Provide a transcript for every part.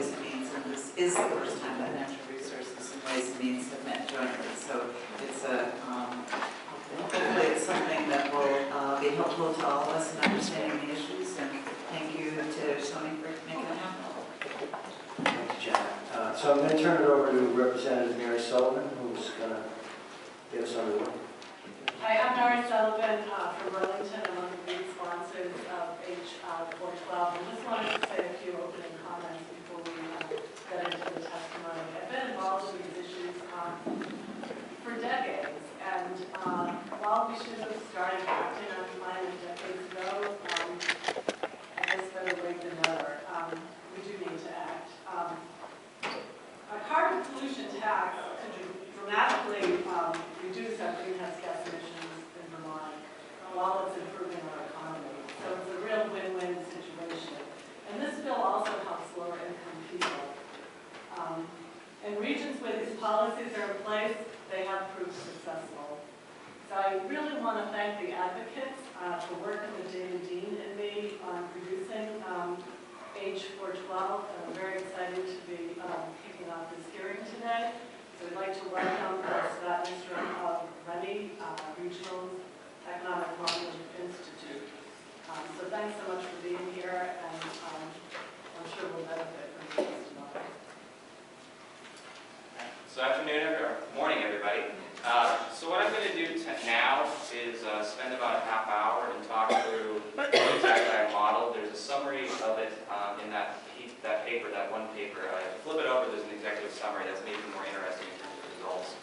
Ways and Means, and this is the first time that Natural Resources and Ways and Means have met jointly. So it's hopefully it's something that will be helpful to all of us in understanding the issues. And thank you to Tony for making it happen. Thank you, Janet. So I'm going to turn it over to Representative Mary Sullivan, who's going to give us some of the. Hi, I'm Mary Sullivan from Burlington. I'm one of the lead sponsors of H412. I just wanted to say a few opening comments before we get into the testimony. I've been involved in these issues for decades, and while we should have started acting on climate decades ago, I guess better late than never. We do need to act. A carbon pollution tax could dramatically reduce our greenhouse gas emissions in Vermont while it's improving our economy. So it's a real win-win situation. And this bill also helps lower income people. In regions where these policies are in place, they have proved successful. So I really want to thank the advocates for working with David Dean and me on producing H412. I'm very excited to be kicking off this hearing today. So I'd like to welcome Scott Nystrom of REMI, Regional Economic Development Institute. So thanks so much for being here, and I'm sure we'll benefit from this testimony. So morning, everybody. So what I'm going to do now is spend about a half hour and talk through what exactly I modeled. There's a summary of it in that paper, that one paper. Flip it over, there's an executive summary that's maybe more interesting in terms of results.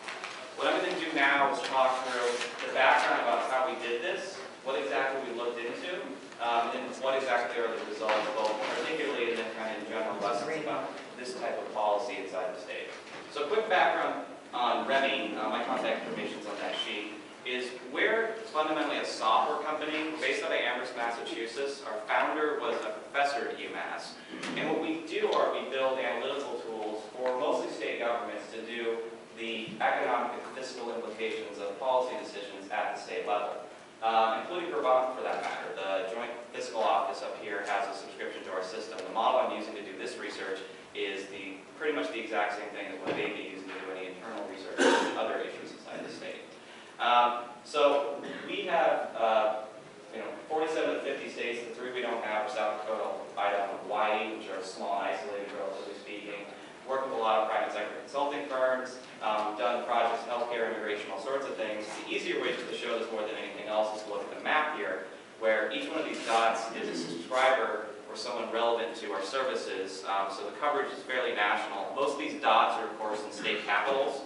What I'm going to do now is talk through the background about how we did this, what exactly we looked into, and what exactly are the results, both particularly and then kind of in general lessons about this type of policy inside the state. So quick background on REMI, my contact information is on that sheet, is we're fundamentally a software company based out of Amherst, Massachusetts. Our founder was a professor at UMass. And what we do are we build analytical tools for mostly state governments to do the economic and fiscal implications of policy decisions at the state level, including Vermont for that matter. The Joint Fiscal Office up here has a subscription to our system. The model I'm using to do this research is pretty much the exact same thing as what they'd be using to do any internal research on other issues inside the state. So we have 47 of the 50 states. The three we don't have are South Dakota, Idaho, and Hawaii, which are small and isolated, relatively speaking. Work with a lot of private sector consulting firms. We've done projects in healthcare, immigration, all sorts of things. The easier way to show this more than anything else is to look at the map here, where each one of these dots is a subscriber or someone relevant to our services. So the coverage is fairly national. Most of these dots are, of course, in state capitals.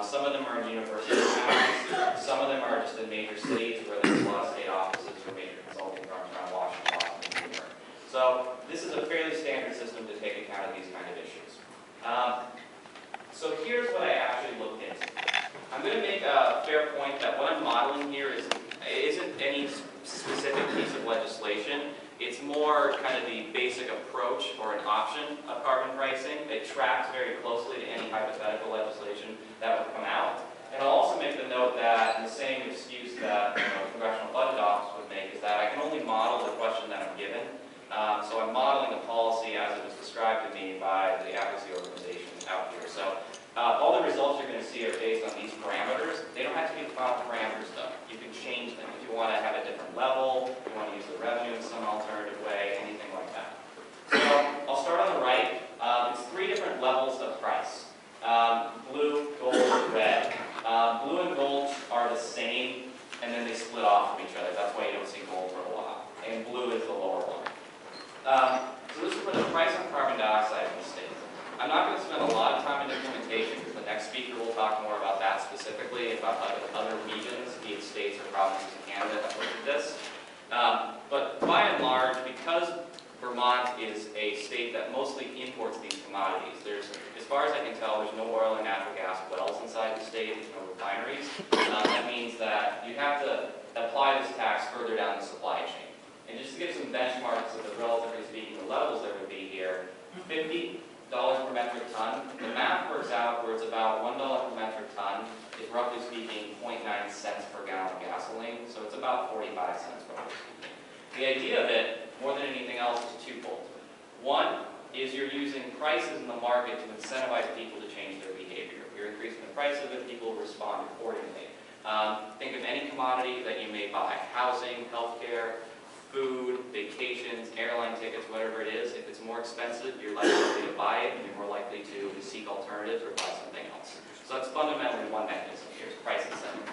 Some of them are in university towns. Some of them are just in major cities where there's a lot of state offices or major consulting firms around Washington, Boston, and New York. So this is a fairly standard system to take account of these kind of issues. So here's what I actually looked into. I'm going to make a fair point that what I'm modeling here isn't any specific piece of legislation. It's more kind of the basic approach or an option of carbon pricing. It tracks very closely to any hypothetical legislation that would come out. And I'll also make the note that, in the same excuse that the Congressional Budget Office would make, is that I can only model the question that I'm given. So I'm modeling the policy as it was described to me by the advocacy organizations out here. So all the results you're going to see are based on these parameters. They don't have to be the final parameters, though. You can change them if you want to have a different level, if you want to use the revenue in some alternative way, anything like that. So I'll start on the right. It's three different levels of price. Blue, gold, red. Blue and gold are the same, and then they split off from each other. That's why you don't see gold for a while. And blue is the lower one. So this is for the price on carbon dioxide in the state. I'm not going to spend a lot of time in implementation because the next speaker will talk more about that specifically, about other regions, be it states or provinces in Canada that look at this. But by and large, because Vermont is a state that mostly imports these commodities, as far as I can tell, there's no oil and natural gas wells inside the state, there's no refineries. That means that you have to apply this tax further down the supply chain. And just to give some benchmarks of the relatively speaking, the levels there would be here, $50 per metric ton. The math works out where it's about $1 per metric ton is roughly speaking 0.9 cents per gallon of gasoline, so it's about 45 cents roughly speaking. The idea of it, more than anything else, is twofold. One is you're using prices in the market to incentivize people to change their behavior. If you're increasing the price of it, people will respond accordingly. Think of any commodity that you may buy: housing, healthcare, food, vacations, airline tickets, whatever it is. If it's more expensive, you're less likely to buy it, and you're more likely to seek alternatives or buy something else. So that's fundamentally one mechanism here, is price incentive.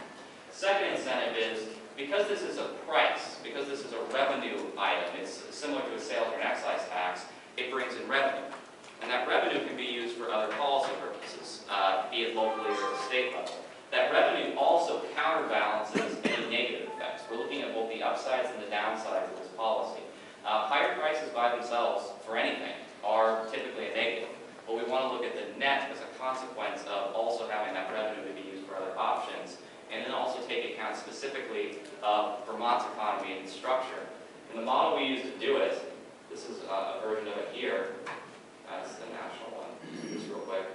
Second incentive is, because this is a price, because this is a revenue item, it's similar to a sales or an excise tax, it brings in revenue. And that revenue can be used for other policy purposes, be it locally or at the state level. That revenue also counterbalances any negative effects. We're looking at both the upsides and the downsides of this policy. Higher prices by themselves for anything are typically a negative, but we want to look at the net as a consequence of also having that revenue to be used for other options, and then also take account specifically of Vermont's economy and structure. In the model we use to do it, this is a version of it here. That's the national one, just real quick.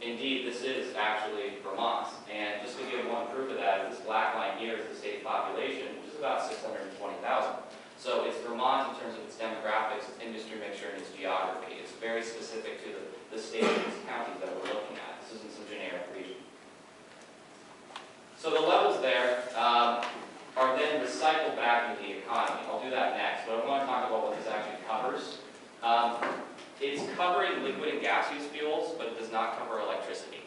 Indeed, this is actually Vermont, and just to give one proof of that, this black line here is the state population, which is about 620,000. So it's Vermont in terms of its demographics, its industry mixture, and its geography. It's very specific to the state and its counties that we're looking at. This isn't some generic region. So the levels there are then recycled back into the economy. I'll do that next, but I want to talk about what this actually covers. It's covering liquid and gaseous fuels, but it does not cover electricity.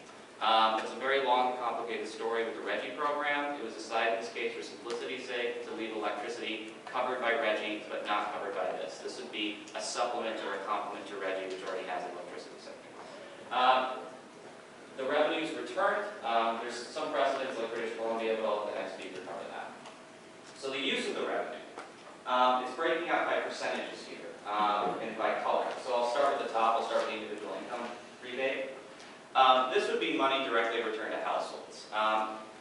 It's a very long and complicated story with the RGGI program. It was decided in this case, for simplicity's sake, to leave electricity covered by RGGI, but not covered by this. This would be a supplement or a complement to RGGI, which already has an electricity sector. The revenues returned. There's some precedents like British Columbia, but I'll let the next speaker cover that. So the use of the revenue. It's breaking out by percentages here. And by color. So I'll start with the top, I'll start with the individual income rebate. This would be money directly returned to households.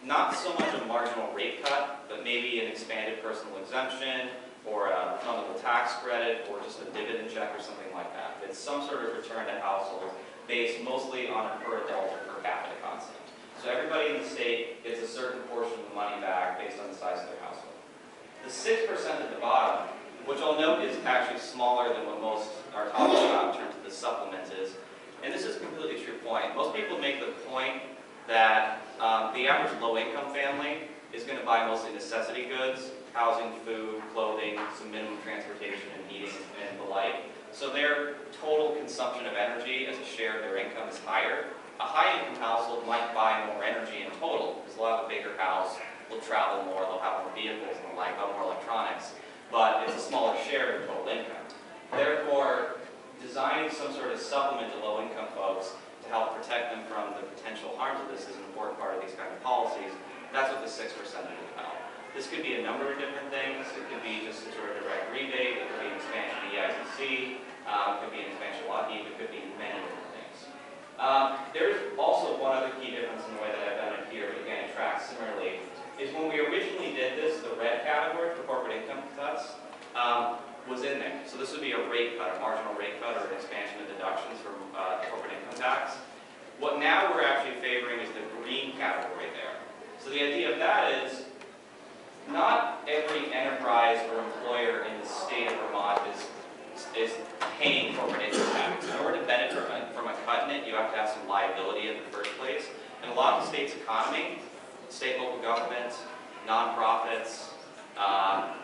Not so much a marginal rate cut, but maybe an expanded personal exemption, or a refundable tax credit, or just a dividend check or something like that. It's some sort of return to households based mostly on a per adult or per capita concept. So everybody in the state gets a certain portion of the money back based on the size of their household. The 6% at the bottom, which I'll note is actually smaller than what most are talking about in terms of the supplement is. And this is completely true point. Most people make the point that the average low-income family is going to buy mostly necessity goods, housing, food, clothing, some minimum transportation and heating and the like. So their total consumption of energy as a share of their income is higher. A high-income household might buy more energy in total because they'll have a bigger house, will travel more, they'll have more vehicles and the like, buy more electronics. But it's a smaller share of total income. Therefore, designing some sort of supplement to low-income folks to help protect them from the potential harms of this is an important part of these kind of policies. That's what the 6% is about. This could be a number of different things. It could be just a sort of direct rebate. It could be an expansion of the EITC. It could be an expansion of LOCKEEP. It could be many different things. There's also one other key difference in the way that I've done it here, but again, it tracks similarly, is when we originally did this, the red category for corporate income cuts was in there. So this would be a rate cut, a marginal rate cut, or an expansion of deductions from corporate income tax. What now we're actually favoring is the green category there. So the idea of that is not every enterprise or employer in the state of Vermont is paying corporate income tax. In order to benefit from a cut in it, you have to have some liability in the first place. In a lot of the state's economy, state and local governments, nonprofits,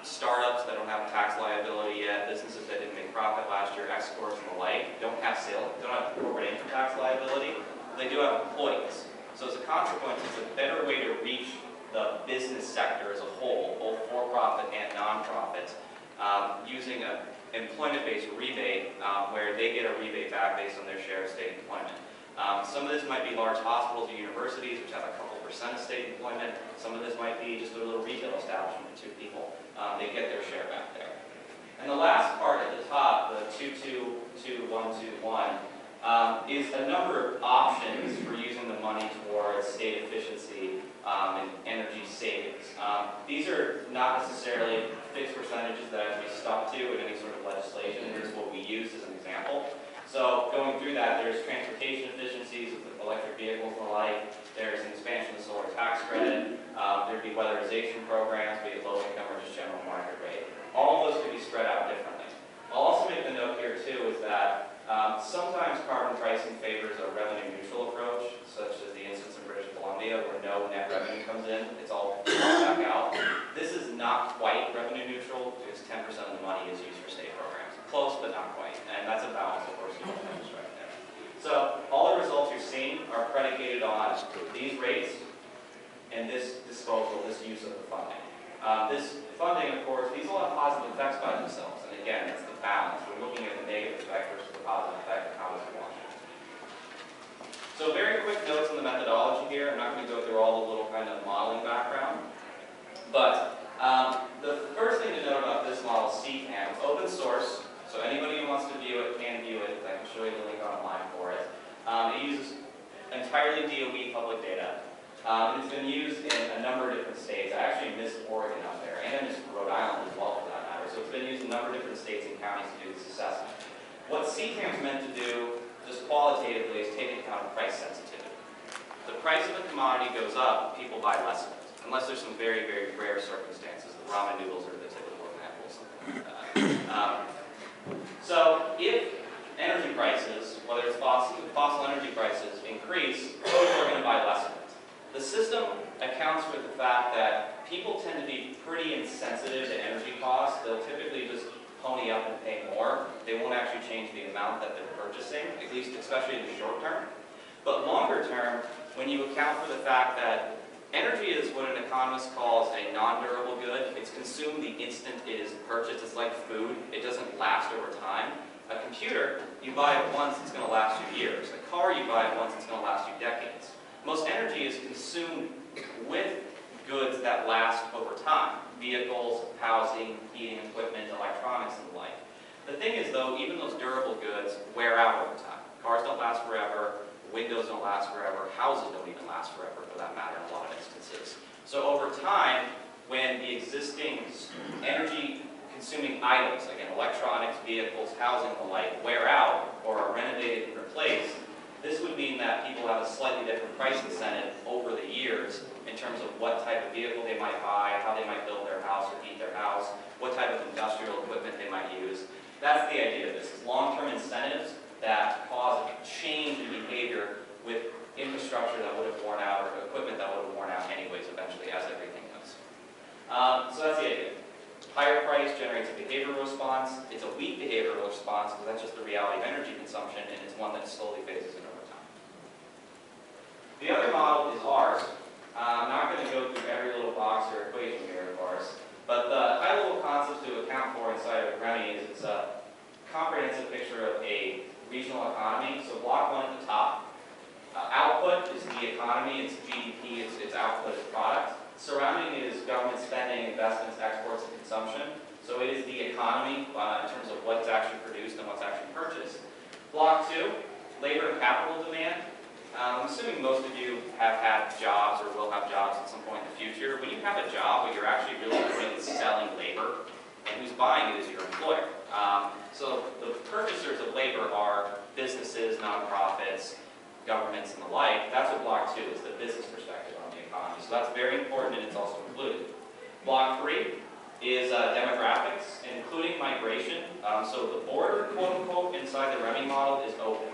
startups that don't have a tax liability yet, businesses that didn't make profit last year, exports and the like, don't have corporate income tax liability. They do have employees. So as a consequence, it's a better way to reach the business sector as a whole, both for-profit and non-profit, using an employment-based rebate where they get a rebate back based on their share of state employment. Some of this might be large hospitals or universities, which have a couple % of state employment. Some of this might be just a little retail establishment with 2 people. They get their share back there. And the last part at the top, the 2222121, is a number of options for using the money towards state efficiency and energy savings. These are not necessarily fixed percentages that have to be stuck to in any sort of legislation. Here's what we use as an example. So going through that, there's transportation efficiencies with electric vehicles and the like. There's an expansion of the solar tax credit. There'd be weatherization programs, be it low income or just general market rate. All of those could be spread out differently. I'll also make the note here too is that sometimes sometimes carbon pricing favors a revenue neutral approach, such as the instance in British Columbia where no net revenue comes in, it's all back out. This is not quite revenue neutral because 10% of the money is used for state programs. Close, but not quite. And that's a balance, of course, you don't have to strike there. So all the results you're seeing are predicated on these rates and this disposal, this use of the funding. This funding, of course, these will have positive effects by themselves. And again, it's the balance. We're looking at the negative effect versus the positive effect and how does it wash it. So very quick notes on the methodology here. I'm not going to go through all the little kind of modeling background. But the first thing to note about this model, CTAM, it's open source. So anybody who wants to view it can view it. I can show you the link online for it. It uses entirely DOE public data. It's been used in a number of different states. I actually missed Oregon out there, and missed Rhode Island as well for that matter. So it's been used in a number of different states and counties to do this assessment. What CTAM is meant to do, just qualitatively, is take into account price sensitivity. The price of a commodity goes up, people buy less of it, unless there's some very, very rare circumstances. The ramen noodles are the typical example, something like that. So if energy prices, whether it's fossil energy prices, increase, people are going to buy less of it. The system accounts for the fact that people tend to be pretty insensitive to energy costs. They'll typically just pony up and pay more. They won't actually change the amount that they're purchasing, at least especially in the short term. But longer term, when you account for the fact that energy is what an economist calls a non-durable good, it's consumed the instant it is purchased. It's like food. It doesn't last over time. A computer, you buy it once, it's going to last you years. A car, you buy it once, it's going to last you decades. Most energy is consumed with goods that last over time. Vehicles, housing, heating equipment, electronics, and the like. The thing is, though, even those durable goods wear out over time. Cars don't last forever. Windows don't last forever. Houses don't even last forever, for that matter, in a lot of instances. So over time, when the existing energy-consuming items, again, electronics, vehicles, housing, and the like, wear out or are renovated and replaced, this would mean that people have a slightly different price incentive over the years in terms of what type of vehicle they might buy, how they might build their house or heat their house, what type of industrial equipment they might use. That's the idea of this, is long-term incentives that cause a change in behavior with infrastructure that would have worn out or equipment that would have worn out anyways eventually, as everything does. So that's the idea. Higher price generates a behavioral response. It's a weak behavioral response because that's just the reality of energy consumption, and it's one that slowly phases in over time. The other model is ours. I'm not going to go through every little box or equation here, of course, but the high-level concepts to account for inside of REMI is it's a comprehensive picture of a regional economy. So block one at the top. Output is the economy, it's GDP, it's output, it's product. Surrounding it is government spending, investments, exports, and consumption. So it is the economy in terms of what's actually produced and what's actually purchased. Block two, labor and capital demand. I'm assuming most of you have had jobs or will have jobs at some point in the future. When you have a job where you're actually really doing is selling labor, and who's buying it is your employer. So the purchasers of labor are businesses, nonprofits, governments, and the like. That's what block two is, the business perspective on the economy. So that's very important, and it's also included. Block three is demographics, including migration. So the border, quote-unquote, inside the REMI model is open.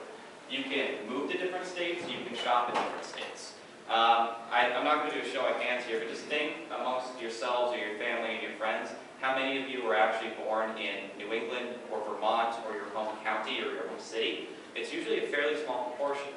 You can move to different states, you can shop in different states. I'm not going to do a show of hands here, but just think amongst yourselves or your family and your friends, how many of you were actually born in New England or Vermont or your home county or your home city? It's usually a fairly small proportion.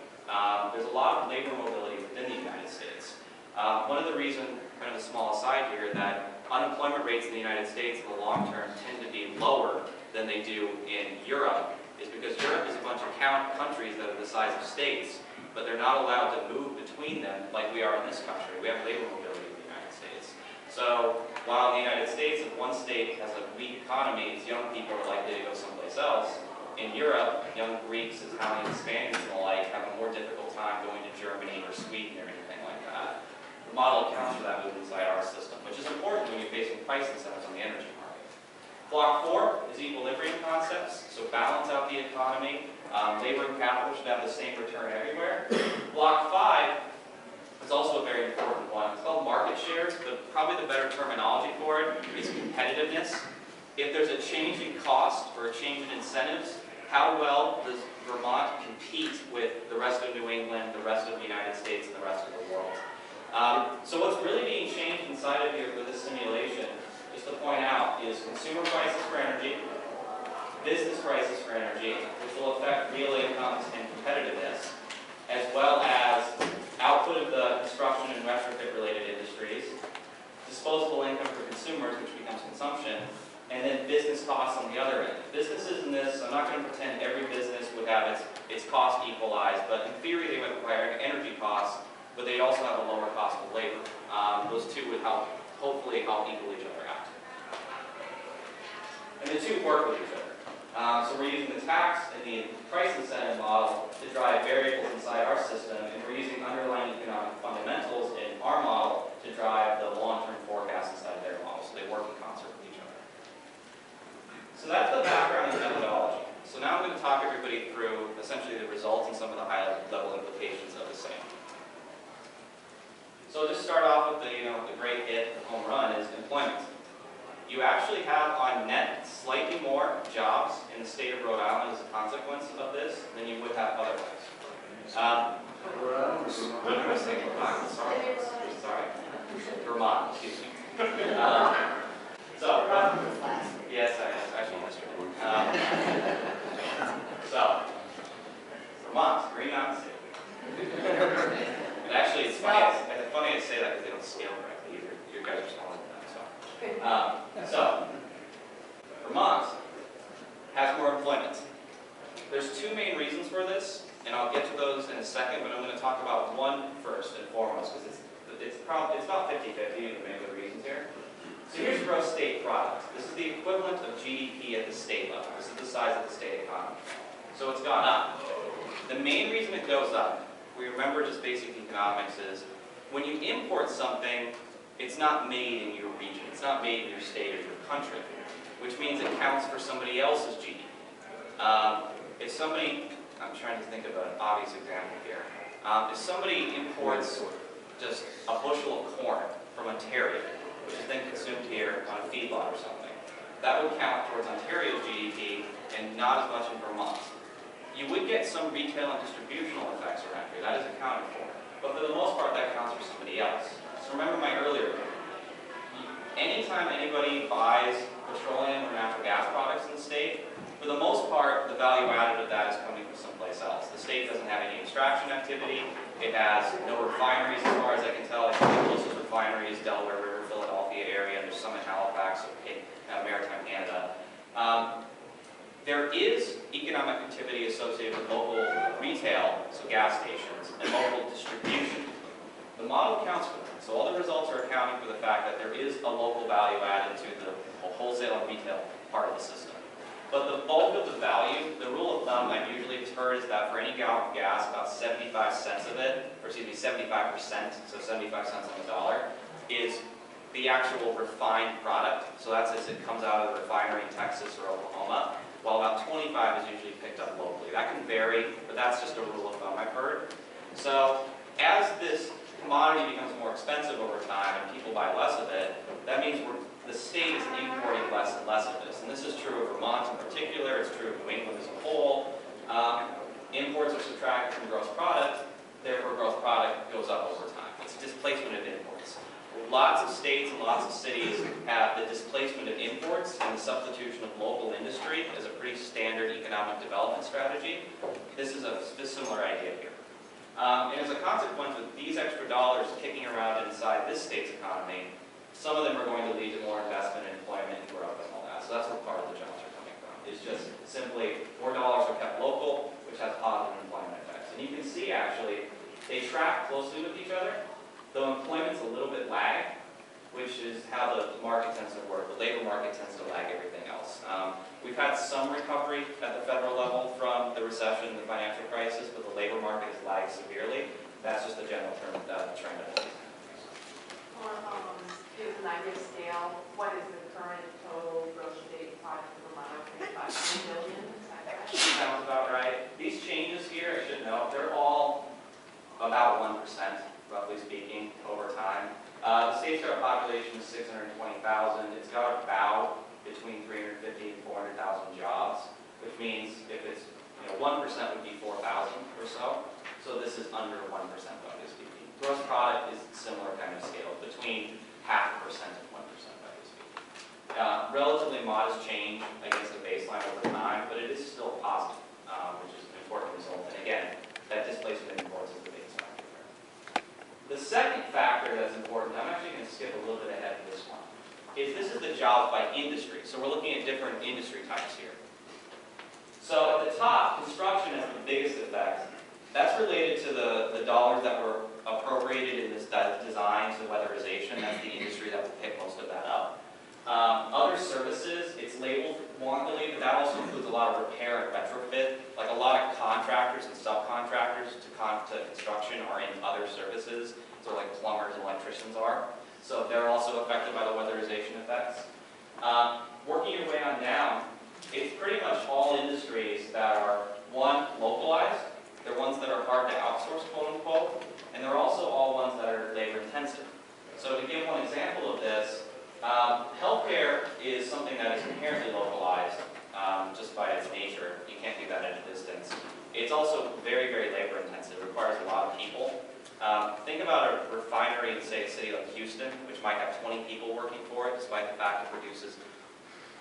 There's a lot of labor mobility within the United States. One of the reasons, kind of a small aside here, that unemployment rates in the United States in the long term tend to be lower than they do in Europe is because Europe is a bunch of countries that are the size of states, but they're not allowed to move between them like we are in this country. We have labor mobility in the United States. So while in the United States, if one state has a weak economy, its young people are likely to go someplace else. In Europe, young Greeks, Italians, Spaniards, and the like have a more difficult time going to Germany or Sweden or anything like that. The model accounts for that move inside our system, which is important when you're facing price incentives on the energy market. Block four is equilibrium concepts, so balance out the economy. Labor and capital should have the same return everywhere. Block five is also a very important one. It's called market shares, but probably the better terminology for it is competitiveness. If there's a change in cost or a change in incentives, how well does Vermont compete with the rest of New England, the rest of the United States, and the rest of the world? So what's really being changed inside of here for this simulation, just to point out, is consumer prices for energy, business prices for energy, which will affect real incomes and competitiveness, as well as output of the construction and retrofit related industries, disposable income for consumers, which becomes consumption, and then business costs on the other end. Businesses in this, I'm not going to pretend every business would have its cost equalized, but in theory they would have higher energy costs, but they also have a lower cost of labor. Those two would hopefully help equal each other out. And the two work with each other. So we're using the tax and the price incentive model to drive variables inside our system, and we're using underlying economic fundamentals in our model to drive the long-term forecast inside their model, so they work in concert with each other. So that's the background and methodology. So now I'm going to talk everybody through essentially the results and some of the high-level implications of the same. So I'll just start off with the great hit, the home run, is employment. You actually have on net slightly more jobs in the state of Rhode Island as a consequence of this than you would have otherwise. Sorry. Vermont, excuse me. Yes, actually yesterday. So, Vermont, Green Mountain State. And actually, it's funny I say that because they don't scale correctly either. You guys are smaller than that, so Vermont has more employment. There's two main reasons for this, and I'll get to those in a second, but I'm going to talk about one first and foremost, because it's about 50-50 the main reasons here. So here's gross state product. This is the equivalent of GDP at the state level. This is the size of the state economy. So it's gone up. The main reason it goes up, we remember just basic economics, is when you import something, it's not made in your region. It's not made in your state or your country, which means it counts for somebody else's GDP. If somebody, I'm trying to think of an obvious example here. If somebody imports just a bushel of corn from Ontario, which is then consumed here on a feedlot or something, that would count towards Ontario's GDP and not as much in Vermont. You would get some retail and distributional effects around here. That is accounted for. But for the most part, that counts for somebody else. So remember my earlier point. Anytime anybody buys petroleum or natural gas products in the state, for the most part, the value added of that is coming from someplace else. The state doesn't have any extraction activity. It has no refineries as far as I can tell. I think the closest refinery is Delaware River, Philadelphia area, and there's some in Halifax, in maritime Canada. There is economic activity associated with local retail, so gas stations, and local distribution. The model accounts for that. So all the results are accounting for the fact that there is a local value added to the wholesale and retail part of the system. But the bulk of the value, the rule of thumb I've usually heard is that for any gallon of gas, about 75 cents of it, or excuse me, 75%, so 75 cents on the dollar, is the actual refined product. So that's as it comes out of the refinery in Texas or Oklahoma, while about 25 is usually picked up locally. That can vary, but that's just a rule of thumb I've heard. So as this commodity becomes more expensive over time and people buy less of it, that means the state is importing less and less of this. And this is true of Vermont in particular, it's true of New England as a whole. Imports are subtracted from gross product, therefore gross product goes up over time. It's displacement of imports. Lots of states and lots of cities have the displacement of imports and the substitution of local industry as a pretty standard economic development strategy. This is a similar idea here. And as a consequence of these extra dollars kicking around inside this state's economy, some of them are going to lead to more investment and employment and growth and all that. So that's where part of the jobs are coming from. It's just simply more dollars are kept local, which has positive employment effects. And you can see actually, they track closely with each other, though employment's a little bit lag, which is how the market tends to work. The labor market tends to lag everything else. We've had some recovery at the federal level from the recession and the financial crisis, but the labor market has lagged severely. That's just the general trend of it. For give an idea of scale, what is the current total gross state product for Vermont? About 20 billion? Sounds about right. These changes here, I should note, they're all about 1%, roughly speaking, over time. The state's got a population of 620,000. It's got about between 350 and 400,000 jobs, which means if it's 1% would be 4,000 or so. So this is under 1%, roughly speaking. Gross product is similar kind of scale, between 0.5% and 1%, roughly speaking. Relatively modest change against the baseline over time, but it is still positive, which is an important result. And again, that displacement in imports is the biggest factor there. The second factor that's important, I'm actually going to skip a little bit ahead of this one, is this is the jobs by industry. So we're looking at different industry types here. So at the top, construction has the biggest effect. That's related to the dollars that were appropriated in this design to weatherization. That's the industry that will pick most of that up. Other services, it's labeled wonky, but that also includes a lot of repair and retrofit. Like a lot of contractors and subcontractors to construction are in other services, so like plumbers and electricians are. So they're also affected by the weatherization effects. Working your way on down, it's pretty much all industries that are, one, localized. They're ones that are hard to outsource, quote unquote, and they're also all ones that are labor intensive. So to give one example of this, healthcare is something that is inherently localized just by its nature. You can't do that at a distance. It's also very, very labor intensive. It requires a lot of people. Think about a refinery in, say, a city like Houston, which might have 20 people working for it, despite the fact it produces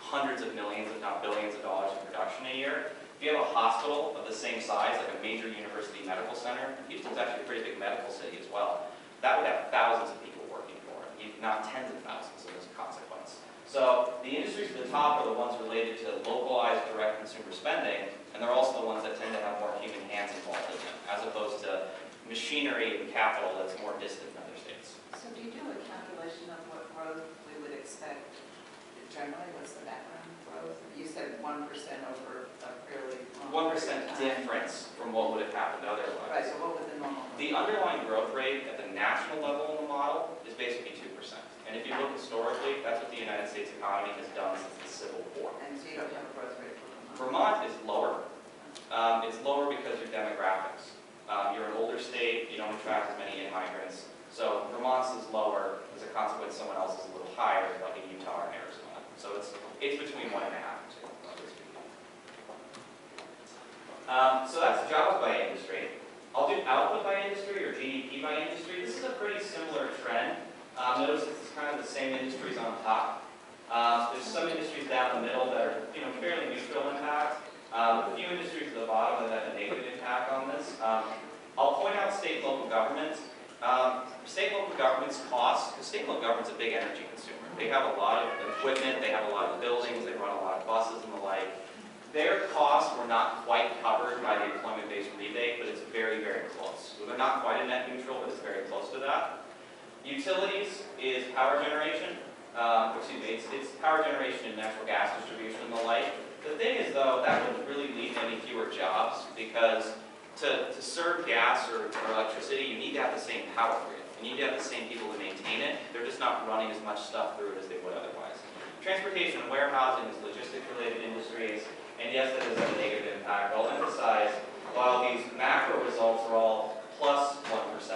hundreds of millions, if not billions of dollars in production a year. If you have a hospital of the same size, like a major university medical center, Houston's actually a pretty big medical city as well, that would have thousands of people working for it, not tens of thousands as a consequence. So the industries at the top are the ones related to localized direct consumer spending, and they're also the ones that tend to have more human hands involved in them, as opposed to machinery and capital that's more distant in other states. So do you do a calculation of what growth we would expect generally? What's the background growth? You said 1% over a fairly long 1% period of time. difference from what would have happened otherwise. Right, so what would the normal? The underlying growth rate at the national level in the model is basically 2%. And if you look historically, that's what the United States economy has done since the Civil War. And so you don't have a growth rate for Vermont is lower. It's lower because of demographics. You're an older state, you don't attract as many immigrants. So Vermont's is lower, as a consequence someone else is a little higher, like in Utah or Arizona. So it's between 1.5 and 2, roughly speaking. So that's jobs by industry. I'll do output by industry or GDP by industry. This is a pretty similar trend. Notice it's kind of the same industries on top. There's some industries down the middle that are fairly neutral impact. A few industries at the bottom that have a negative impact on this. I'll point out state and local governments. State and local governments cost, because state and local government's a big energy consumer. They have a lot of equipment, they have a lot of buildings, they run a lot of buses and the like. Their costs were not quite covered by the employment-based rebate, but it's very, very close. So they're not quite a net neutral, but it's very close to that. Utilities is power generation. It's power generation and natural gas distribution and the like. The thing is, though, that wouldn't really lead to any fewer jobs because to serve gas or electricity, you need to have the same power grid. You need to have the same people to maintain it. They're just not running as much stuff through it as they would otherwise. Transportation and warehousing is logistics-related industries, and yes, that is a negative impact. I'll emphasize, while these macro results are all plus 1%,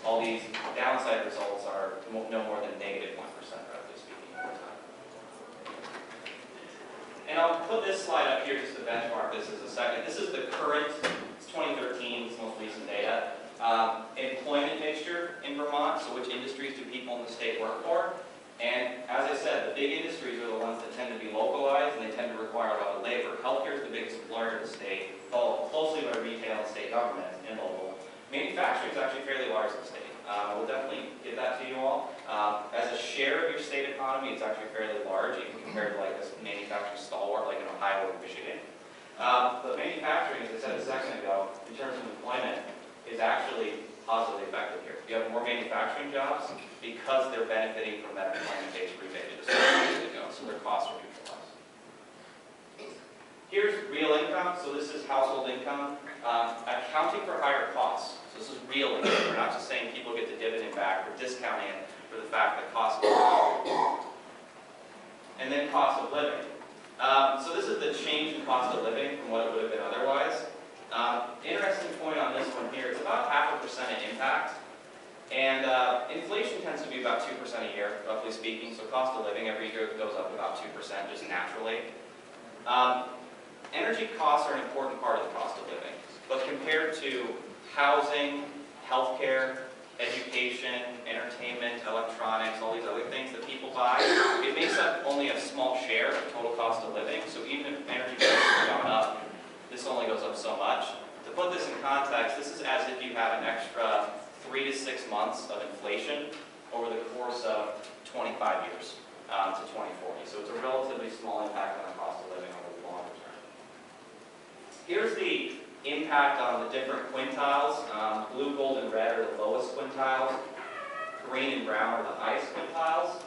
all these downside results are no more than negative 1%, roughly speaking, over time. And I'll put this slide up here just to benchmark this as a second. This is the current, it's 2013, it's most recent data, employment mixture in Vermont, so which industries do people in the state work for. And as I said, the big industries are the ones that tend to be localized and they tend to require a lot of labor. Healthcare is the biggest employer in the state, followed closely by retail and state government and local. Manufacturing is actually fairly large in the state. We'll definitely give that to you all. As a share of your state economy, it's actually fairly large, even compared to like a manufacturing stalwart like in Ohio or Michigan. But manufacturing, as I said a second ago, in terms of employment, is actually positively affected here. You have more manufacturing jobs because they're benefiting from that employment-based rebate just ago, so their costs are neutralized. Here's real income, so this is household income, accounting for higher costs. So this is real income. We're not just saying people get the dividend back, we're discounting it for the fact that costs are higher. And then cost of living. So this is the change in cost of living from what it would have been otherwise. Interesting point on this one here, it's about 0.5% impact. And inflation tends to be about 2% a year, roughly speaking. So cost of living every year goes up about 2% just naturally. energy costs are an important part of the cost of living, but compared to housing, healthcare, education, entertainment, electronics, all these other things that people buy, it makes up only a small share of total cost of living. So even if energy prices have gone up, this only goes up so much. To put this in context, this is as if you have an extra 3 to 6 months of inflation over the course of 25 years to 2040. So it's a relatively small impact on the cost of living over the longer term. Here's the impact on the different quintiles. Blue, gold, and red are the lowest quintiles. Green and brown are the highest quintiles.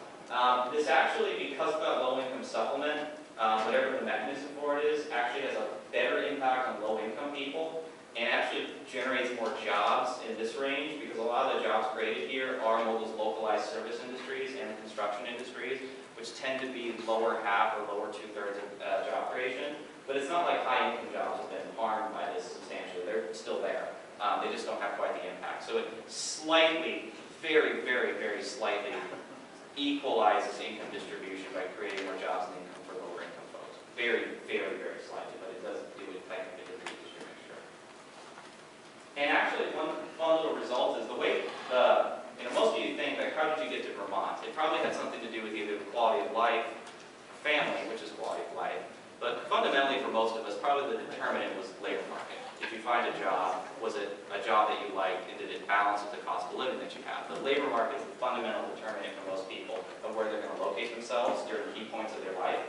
This actually, because of that low-income supplement, whatever the mechanism for it is, actually has a better impact on low-income people and actually generates more jobs in this range because a lot of the jobs created here are more those localized service industries and construction industries, which tend to be lower half or lower two-thirds of job creation. But it's not like high-income jobs have been harmed by this substantially. They're still there. They just don't have quite the impact. So it slightly, very, very, very slightly equalizes income distribution by creating more jobs and income for lower-income folks. Very, very, very slightly, but it doesn't do it like it did the district, sure. And actually, one fun little result is the way most of you think, like, how did you get to Vermont? It probably had something to do with either the quality of life, family, which is quality of life, but fundamentally for most of us, probably the determinant was the labor market. Did you find a job? Was it a job that you liked? And did it balance with the cost of living that you have? The labor market is the fundamental determinant for most people of where they're going to locate themselves during key points of their life.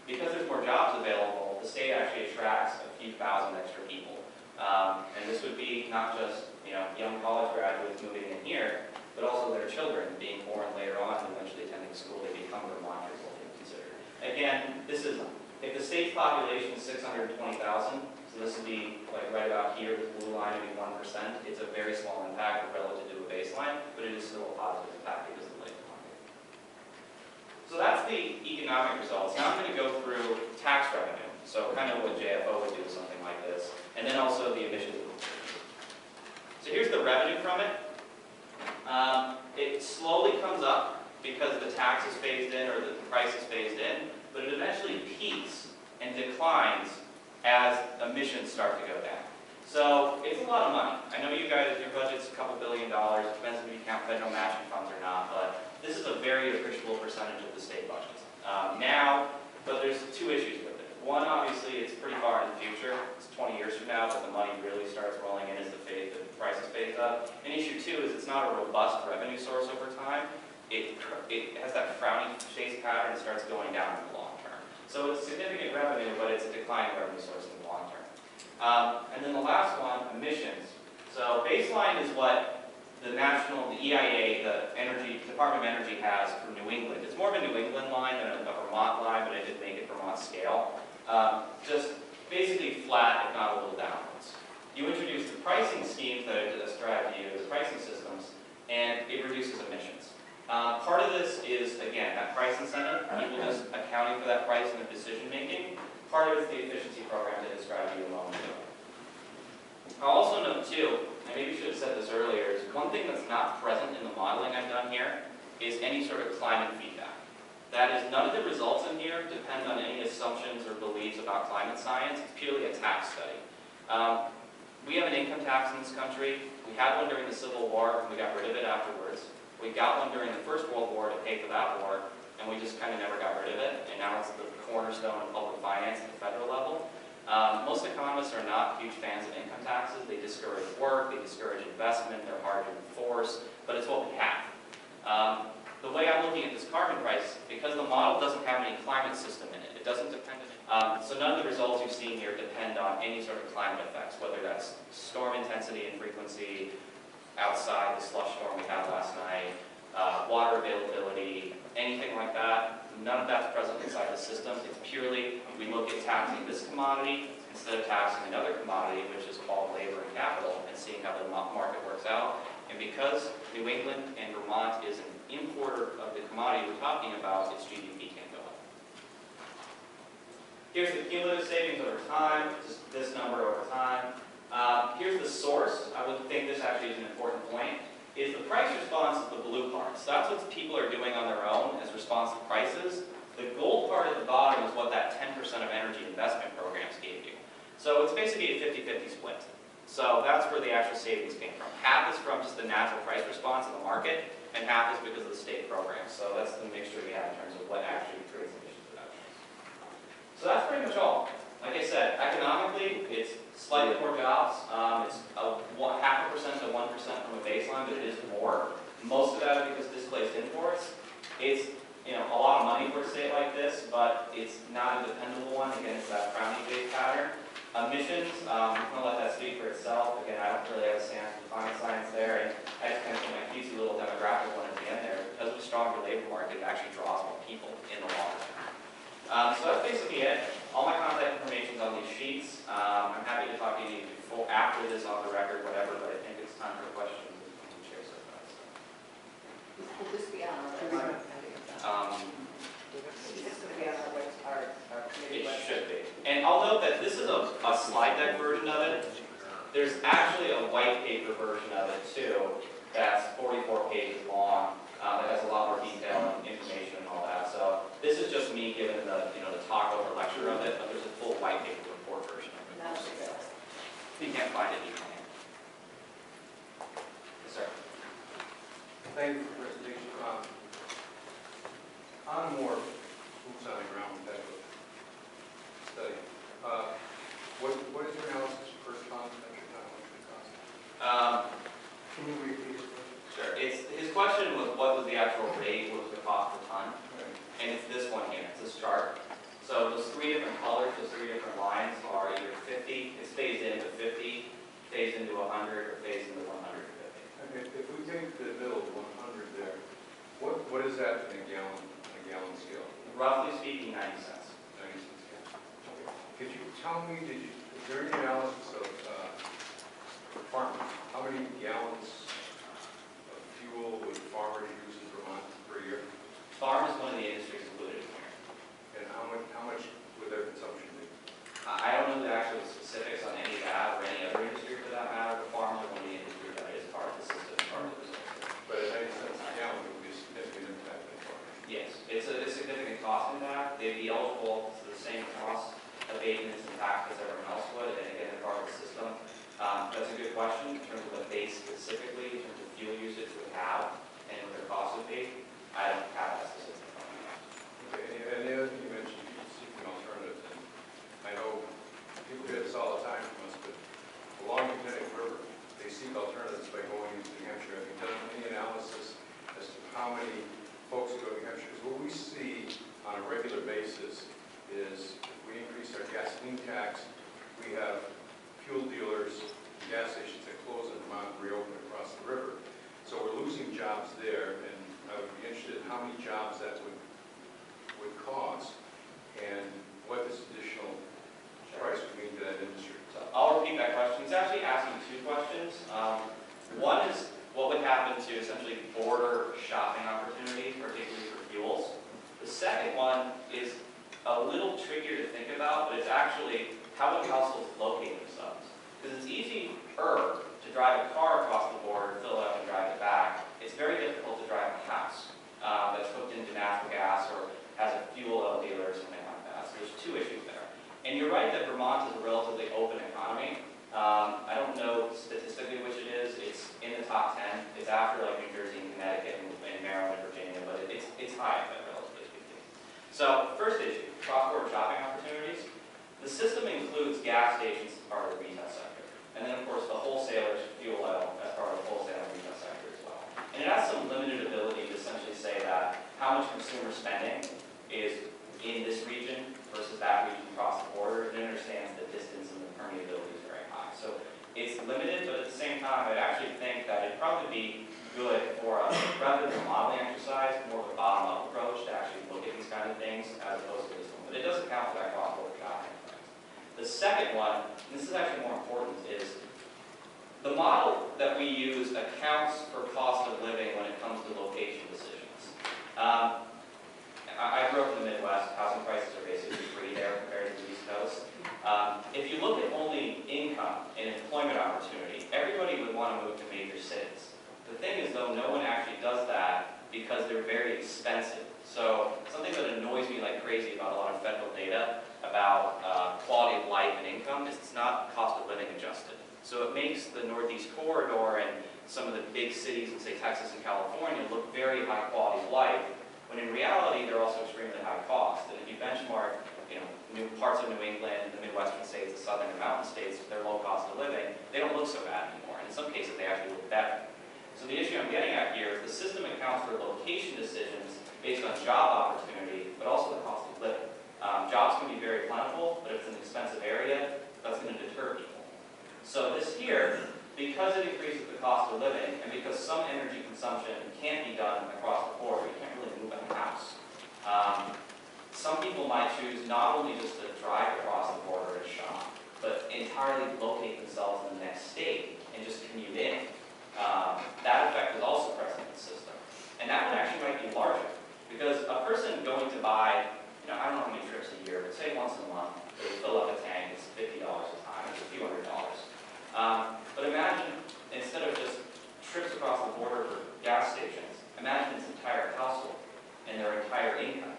Because there's more jobs available, the state actually attracts a few thousand extra people. And this would be not just young college graduates moving in here, but also their children being born later on and eventually attending school. They become Vermonters, what they consider. Again, this is, if the state's population is 620,000, so this would be like right about here, the blue line would be 1%. It's a very small impact relative to a baseline, but it is still a positive impact because of the labor market. So that's the economic results. Now I'm going to go through tax revenue. So kind of what JFO would do with something like this, and then also the emissions. So here's the revenue from it. It slowly comes up because the tax is phased in or the price is phased in, but it eventually peaks and declines as emissions start to go down. So it's a lot of money. I know you guys, your budget's a couple $2 billion. It depends if you count federal matching funds or not, but this is a very appreciable percentage of the state budget. But there's two issues with it. One, obviously, it's pretty far in the future. It's 20 years from now that the money really starts rolling in as the prices phase up. And issue two is it's not a robust revenue source over time. It has that frowning chase pattern and starts going down in the long term. So it's significant revenue, but it's a declining revenue source in the long term. And then the last one, emissions. So baseline is what the EIA, the Department of Energy has for New England. It's more of a New England line than a Vermont line, but I did make it Vermont scale. Just basically flat, if not a little downwards. You introduce the pricing schemes that I described to you as pricing systems, and it reduces emissions. Part of this is, again, that price incentive, people just accounting for that price in their decision making. Part of it is the efficiency programs I described to you a moment ago. I'll also note too, I maybe should have said this earlier, is one thing that's not present in the modeling I've done here is any sort of climate feedback. That is, none of the results in here depend on any assumptions or beliefs about climate science. It's purely a tax study. We have an income tax in this country. We had one during the Civil War, and we got rid of it afterwards. We got one during the First World War to pay for that war, and we just kind of never got rid of it, and now it's the cornerstone of public finance at the federal level. Most economists are not huge fans of income taxes. They discourage work, they discourage investment, they're hard to enforce, but it's what we have. The way I'm looking at this carbon price, because the model doesn't have any climate system in it, it doesn't depend on so none of the results you've seen here depend on any sort of climate effects, whether that's storm intensity and frequency, outside the slush storm we had last night, water availability, anything like that. None of that's present inside the system. It's purely, we look at taxing this commodity instead of taxing another commodity, which is called labor and capital, and seeing how the market works out. And because New England and Vermont is an importer of the commodity we're talking about, its GDP can go up. Here's the cumulative savings over time, just this number over time. Here's the source. I would think this actually is an important point. Is the price response of the blue parts. That's what people are doing on their own as response to prices. The gold part at the bottom is what that 10% of energy investment programs gave you. So it's basically a 50-50 split. So that's where the actual savings came from. Half is from just the natural price response in the market, and half is because of the state program. So that's the mixture we have in terms of what actually creates emissions reductions. So that's pretty much all. Like I said, economically, it's slightly more jobs. It's 0.5% to 1% from a baseline, but it is more. Most of that is because displaced imports. It's a lot of money for a state like this, but it's not a dependable one. Again, it's that Brownian-based pattern. Emissions, I'm going to let that speak for itself. Again, I don't really have a stance on climate science there, and I just kind of put my cutesy little demographic one at the end there. Because of a stronger labor market, it actually draws more people in the long term. So that's basically it. All my contact information is on these sheets. I'm happy to talk to you before, after this, off the record, whatever, but I think it's time for questions. Will this be on our website? Is this going to be on our website, our committee It website? should be. And I'll note that this is a slide deck version of it. There's actually a white paper version of it too, that's 44 pages long, that has a lot more detail and information and all that. So this is just me giving the talk over lecture of it, but there's a full white paper report version of it. Not available. You can't find it, you can. Yes, sir. Thank you for the presentation. On more boots on the ground type of study, what is your analysis per ton metric ton? What should it cost? Can you repeat it? Sure. His question was what was the actual rate, what was the cost per ton? Right. And it's this one here, it's this chart. So those three different colors, those three different lines are either 50, it's phased into 50, phased into 100, or phased into 150. Okay. If we take the middle 100 there, what is that in a gallon scale? Roughly speaking, 90 cents. 90 cents. Okay. Could you tell me, is there any analysis of farmers? How many gallons of fuel would farmers use in Vermont per year? Farm is one of the industries included in here. And how much would their consumption be? I don't know the actual specifics on any of that or any other industry for that matter, but farm is one of the industries that is part of the system, part of the results. But at 90 cents a gallon, it would be a significant impact on farmers. Yes, it's a significant cost in that. They'd be eligible to the same cost abatements and tax as everyone else would, and again, they're part of the system. That's a good question in terms of what they specifically, in terms of fuel usage would have and what their cost would be. I don't have that specific information. Okay, and the other thing you mentioned, you seeking alternatives, and I know people get this all the time from us, but along the Connecticut River, they seek alternatives by going into New Hampshire. Have you done any analysis as to how many folks go to New Hampshire? Because what we see on a regular basis is if we increase our gasoline tax, we have fuel dealers, gas stations that close in Vermont, reopen across the river. So we're losing jobs there, and I would be interested in how many jobs that would cost and what this additional price would mean to that industry. So I'll repeat that question. He's actually asking two questions. One is what would happen to essentially border shopping opportunity, particularly for fuels. The second one is a little trickier to think about, but it's actually how would households locate themselves? Because it's easier to drive a car across the border, fill it up, and drive it back. It's very difficult to drive a house that's hooked into natural gas or has a fuel oil dealer or something like that. So there's two issues there. And you're right that Vermont is a relatively open economy. I don't know statistically which it is. It's in the top 10. It's after like New Jersey and Connecticut and Maryland and Virginia, but it's high, but relatively speaking. So first issue, cross-border shopping opportunities. The system includes gas stations as part of the retail sector. And then, of course, the wholesalers, fuel oil, as part of the wholesale and retail sector as well. And it has some limited ability to essentially say that how much consumer spending is in this region versus that region across the border. It understands the distance and the permeability is very high. So it's limited, but at the same time, I actually think that it'd probably be good for us, rather than a modeling exercise, more of a bottom-up approach to actually look at these kind of things as opposed to this one. But it does account for that cross-border shopping. The second one, and this is actually more important, is the model that we use accounts for cost of living when it comes to location decisions. I grew up in the Midwest. Housing prices are basically free there compared to the East Coast. If you look at only income and employment opportunity, everybody would want to move to major cities. The thing is, though, no one actually does that because they're very expensive. So something that annoys me like data about quality of life and income is it's not cost of living adjusted. So it makes the Northeast Corridor and some of the big cities in, say, Texas and California look very high quality of life, when in reality, they're also extremely high cost. And if you benchmark, new parts of New England, the Midwestern states, the southern and mountain states, with their low cost of living, they don't look so bad anymore. And in some cases, they actually look better. So the issue I'm getting at here is the system accounts for location decisions based on job opportunity, but also the cost of living. Jobs can be very plentiful, but if it's an expensive area, that's going to deter people. So this here, because it increases the cost of living, and because some energy consumption can't be done across the border, you can't really move a house. Some people might choose not only just to drive across the border and shop, but entirely locate themselves in the next state and just commute in. That effect is also present in the system. And that one actually might be larger, because a person going to buy, I don't know how many trips a year, but say once a month, they fill up a tank, it's $50 a time, it's a few $100. But imagine, instead of just trips across the border for gas stations, imagine its entire household and their entire income,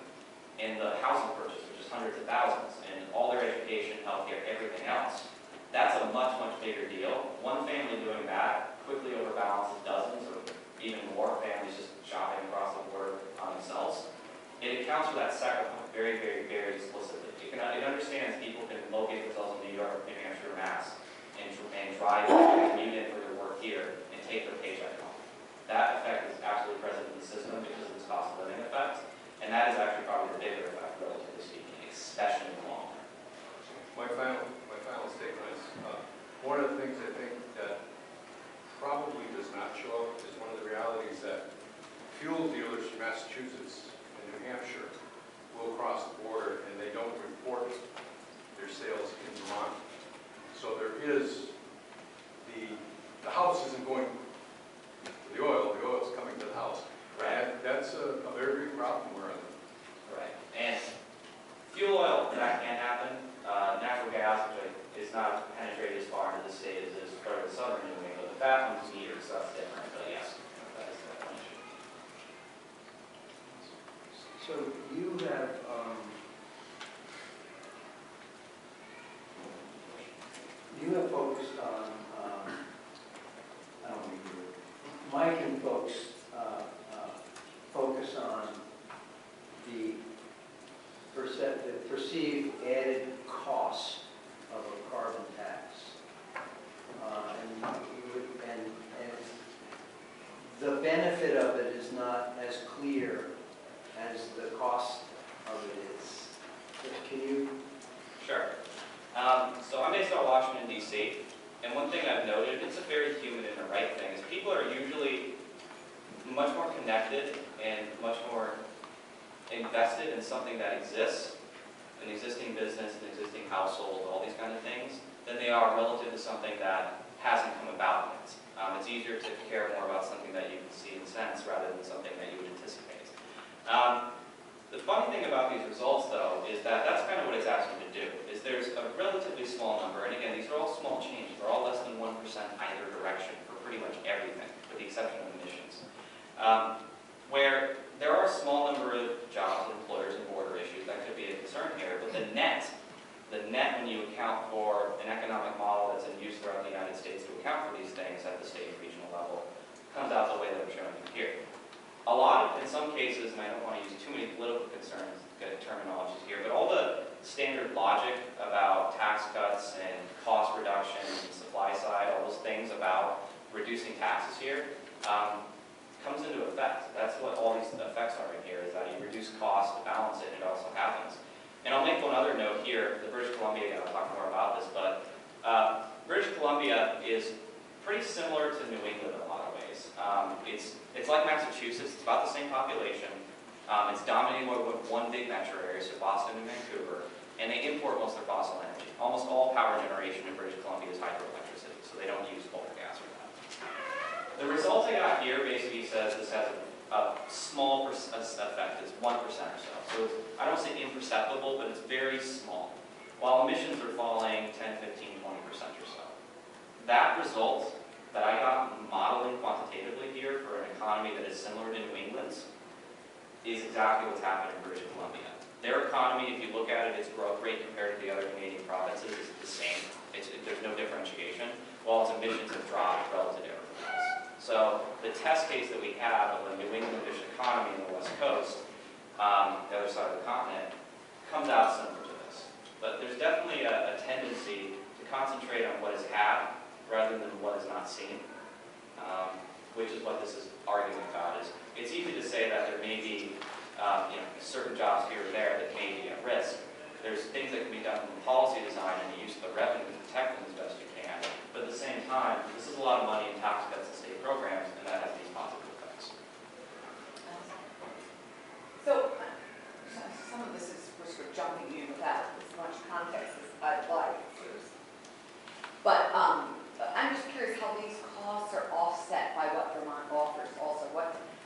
and the housing purchase, which is hundreds of thousands, and all their education, healthcare, everything else. That's a much, much bigger deal. One family doing that quickly overbalances dozens or even more families just shopping across the border on themselves. It accounts for that second one very, very, very explicitly. It understands people can locate themselves in New York, New Hampshire, Mass, and drive, commute in for their work here, and take their paycheck home. That effect is absolutely present in the system because of this cost of living effect. And that is actually probably the bigger effect, relatively speaking, especially in the long term. My final statement is, one of the things I think that probably does not show up is one of the realities that fuel dealers from Massachusetts and New Hampshire will cross the border and they don't report their sales in Vermont. So there is, the house isn't going to the oil's coming to the house. Right. And that's a very big problem we're in. Right. And fuel oil, that can happen. Natural gas, which is not penetrated as far into the state as it is part of the southern New England, but that one's metered, so that's different. But yes, that is one issue. So you have, focused on, I don't mean you, Mike and folks focus on the perceived added cost of a carbon tax. And the benefit of it is not as clear as the cost of it is. Can you? Sure. So I'm based out of Washington, D.C., and one thing I've noted, it's a very human and the right thing, is people are usually much more connected and much more invested in something that exists, an existing business, an existing household, all these kind of things, than they are relative to something that hasn't come about yet. It's easier to care more about something that you can see and sense rather than something that you would anticipate. The funny thing about these results, though, is that that's kind of what it's asking to do, is there's a relatively small number, and again, these are all small changes. They're all less than 1% either direction for pretty much everything, with the exception of emissions. Where there are a small number of jobs, employers, and border issues that could be a concern here, but the net when you account for an economic model that's in use throughout the United States to account for these things at the state and regional level, comes out the way that I'm showing you here. A lot of, in some cases, and I don't want to use too many political terminologies here, but all the standard logic about tax cuts and cost reductions and supply side, all those things about reducing taxes here, comes into effect. That's what all these effects are in here, is that you reduce costs to balance it, and it also happens. And I'll make one other note here, the British Columbia, I'll talk more about this, but British Columbia is pretty similar to New England in a lot of ways. It's like Massachusetts, it's about the same population. It's dominated by one big metro area, so Boston and Vancouver, and they import most of their fossil energy. Almost all power generation in British Columbia is hydroelectricity, so they don't use coal or gas for that. The result I got here basically says this has a small effect, it's 1% or so. So it's, I don't say imperceptible, but it's very small. While emissions are falling 10, 15, 20% or so. That result that I got modeling quantitatively here for an economy that is similar to New England's is exactly what's happening in British Columbia. Their economy, if you look at it, its growth rate compared to the other Canadian provinces is the same. There's no differentiation, while its emissions have dropped relative to everything else. So the test case that we have of a New England-ish economy in the West Coast, the other side of the continent, comes out similar to this. But there's definitely a tendency to concentrate on what is had rather than what is not seen, which is what this is arguing about. It's easy to say that there may be certain jobs here or there that may be at risk. There's things that can be done from policy design and the use of the revenue to protect them as best you can. But at the same time, this is a lot of money in tax cuts and state programs, and that has these positive effects. So, some of this is, we're sort of jumping in without as much context as I'd like. But I'm just curious how these costs are offset by what Vermont offers also.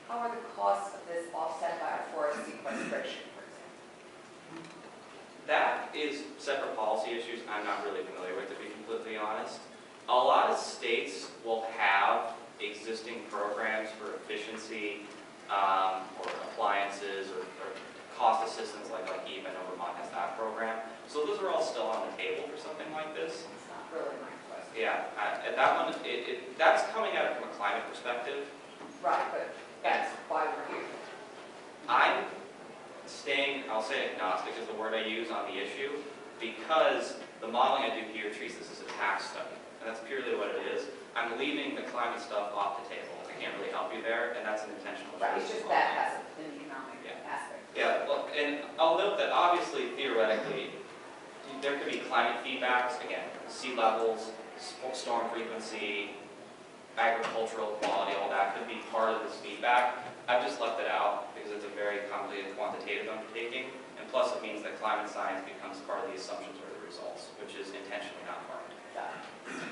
How are the costs of this offset by a forest sequestration, for example? That is separate policy issues I'm not really familiar with, to be completely honest. A lot of states will have existing programs for efficiency or appliances or cost assistance like EVA. I know Vermont has that program. So those are all still on the table for something like this. It's not really my question. Yeah, at that one, that's coming at it from a climate perspective. Right, but that's why we're here. I'm staying, I'll say agnostic is the word I use on the issue, because the modeling I do here treats this as a tax study, and that's purely what it is. I'm leaving the climate stuff off the table. I can't really help you there, and that's an intentional Right, choice. it's just that has an economic aspect. Yeah, well, and I'll note that obviously, theoretically, there could be climate feedbacks, again, sea levels, storm frequency, agricultural quality, all that could be part of this feedback. I've just left it out because it's a very complicated quantitative undertaking, and plus it means that climate science becomes part of the assumptions or the results, which is intentionally not part of it.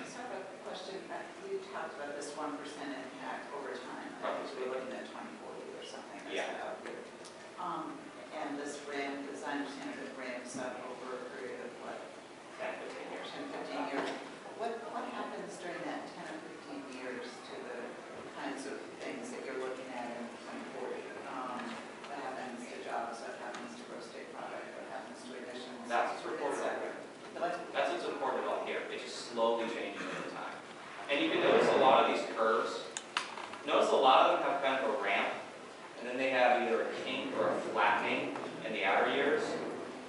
So I have a question. You talked about this 1% impact over time. I was looking at 2040 or something. Yeah. And this ramp, as I understand it, ramps up over a period of what? 10, 15 years. 10, 15 years. What happens during that 10 or 15 years to the kinds of things that you're looking at in 2040? What happens to jobs? What happens to gross state product? What happens to emissions? That's what's reported on here. That's what's reported on here. It's just slowly changing over time. And you can notice a lot of these curves. Notice a lot of them have kind of a ramp, and then they have either a kink or a flattening in the outer years.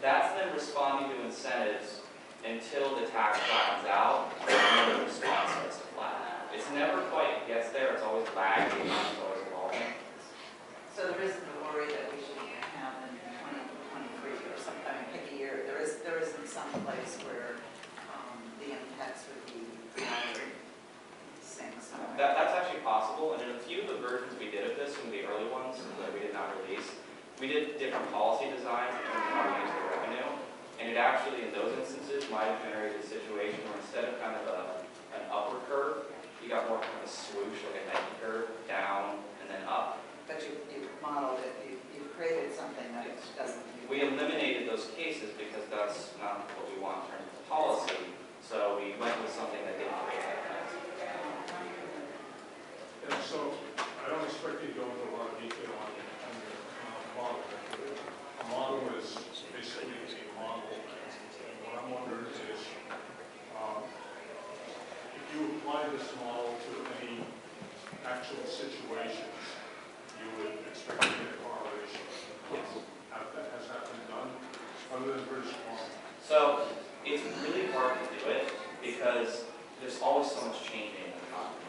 That's them responding to incentives until the tax flattens out, and then the response starts to flatten out. It's never quite gets there. It's always lagging. It's always evolving. So there isn't a worry that we should have in 2023 or something. I mean, pick a year. There isn't some place where the impacts would be same somewhere. That's actually possible, and in a few of the versions we did of this, some of the early ones that we did not release, we did different policy designs in terms of how we use the revenue, and it actually, in those instances, might have generated a situation where instead of kind of an upward curve, you got more kind of a swoosh, like a Nike curve, down and then up. But you modeled it. You created something that doesn't. We eliminated those cases because that's not what we want in terms of the policy, so we went with something that didn't create that effect. And so, I don't expect you to go into a lot of detail on your model. A model is basically a model, and what I'm wondering is, if you apply this model to any actual situations, you would expect to get a correlation. Yes. Has that been done, other than British Columbia? So, it's really hard to do it because there's always so much changing in the economy.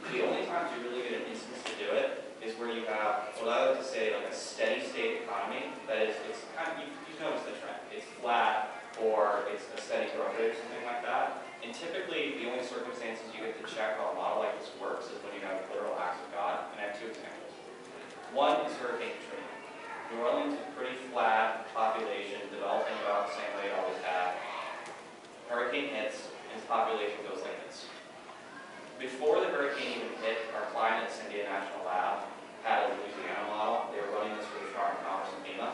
The only times you really get an instance to do it is where you have what I like to say like a steady state economy. That is, it's kind of, you've noticed the trend. It's flat or it's a steady growth rate or something like that. And typically, the only circumstances you get to check how a model like this works is when you have literal acts of God. And I have two examples. One is Hurricane Katrina. New Orleans is a pretty flat population, developing about the same way it always had. Hurricane hits, and its population goes like this. Before the hurricane even hit, our client at Sandia National Lab had a Louisiana model. They were running this for the Department of Commerce and FEMA.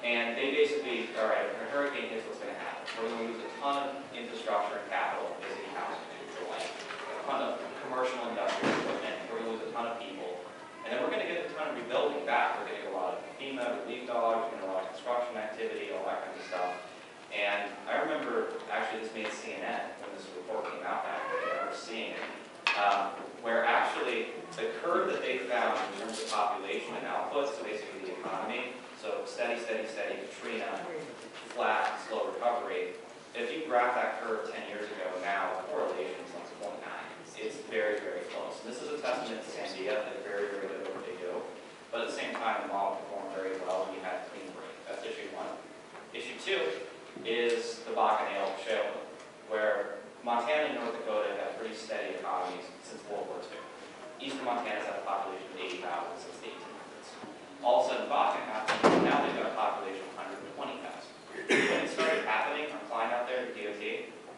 And they basically, all right, when a hurricane hits, what's going to happen? We're going to lose a ton of infrastructure and capital, basically housing, for land. A ton of commercial industrial equipment. We're going to lose a ton of people. And then we're going to get a ton of rebuilding back. We're getting a lot of FEMA relief dollars, we're getting a lot of construction activity. stuff. And I remember, actually this made CNN when this report came out back, I remember seeing it, where actually the curve that they found in terms of population and output, so basically the economy, so steady, steady, steady, Katrina, flat, slow recovery. If you graph that curve 10 years ago, now the correlation is like 0.9. It's very, very close. And this is a testament to Sandia. They're very, very good at what they do. But at the same time, the model performed very well when you had clean break. That's issue one. Issue two is the Bakken Ale Shale, where Montana and North Dakota have pretty steady economies since World War II. Eastern Montana's had a population of 80,000 since the 1800s. All of a sudden, Bakken happened. Now they've got a population of 120,000. When it started happening, our client out there, the DOT,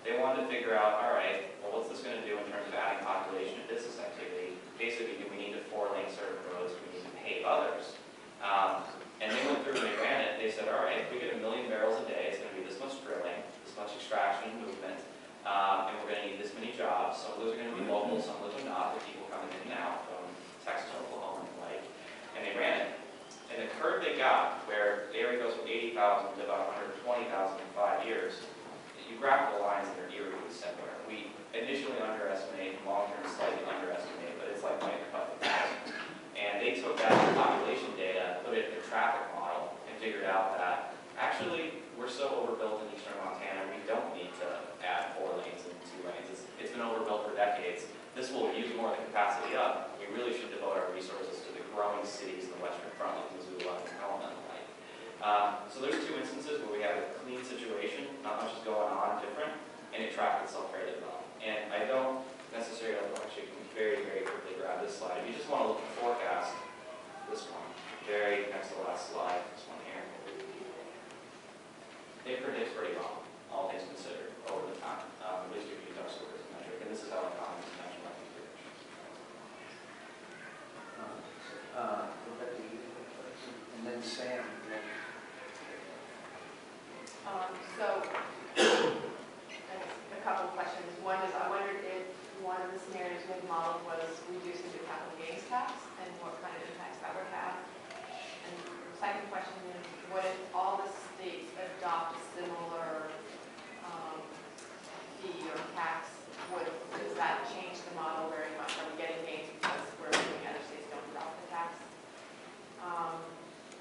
they wanted to figure out, all right, well, what's this going to do in terms of adding population and business activity? Basically, do we need to 4-lane certain roads? Do we need to pave others? And they went through and they ran it. They said, all right, if we get 1 million barrels a day, it's going to be this much drilling, this much extraction and movement, and we're going to need this many jobs. Some of those are going to be local, some of those are not, the people coming in and out from Texas, Oklahoma, and the like. And they ran it. And the curve they got, where the area goes from 80,000 to about 120,000 in 5 years, you graphical lines that are eerily similar. We initially underestimate, long-term slightly underestimate, but it's like micro-cut. And they took that population data, put it in a traffic model, and figured out that actually we're so overbuilt in eastern Montana, we don't need to add 4 lanes and 2 lanes. It's been overbuilt for decades. This will use more of the capacity up. We really should devote our resources to the growing cities in the western front, like Missoula and Helena and the like. So there's 2 instances where we have a clean situation, not much is going on different, and it tracked itself fairly well. And I don't necessarily, actually can very, very quickly grab this slide. If you just want to look at the forecast, this one, very next to the last slide, this one here. It predicts pretty well, all things considered, over the time. At least if you use our scores as a metric, and this is how economists benchmark these predictions. And then Sam, and then So, a couple of questions. One is, I wondered if one of the scenarios we modeled was reducing the capital gains tax and what kind of impacts that would have. And the second question is, what if all the states adopt a similar fee or tax? Does that change the model very much? Are we getting gains because we're assuming other states don't adopt the tax?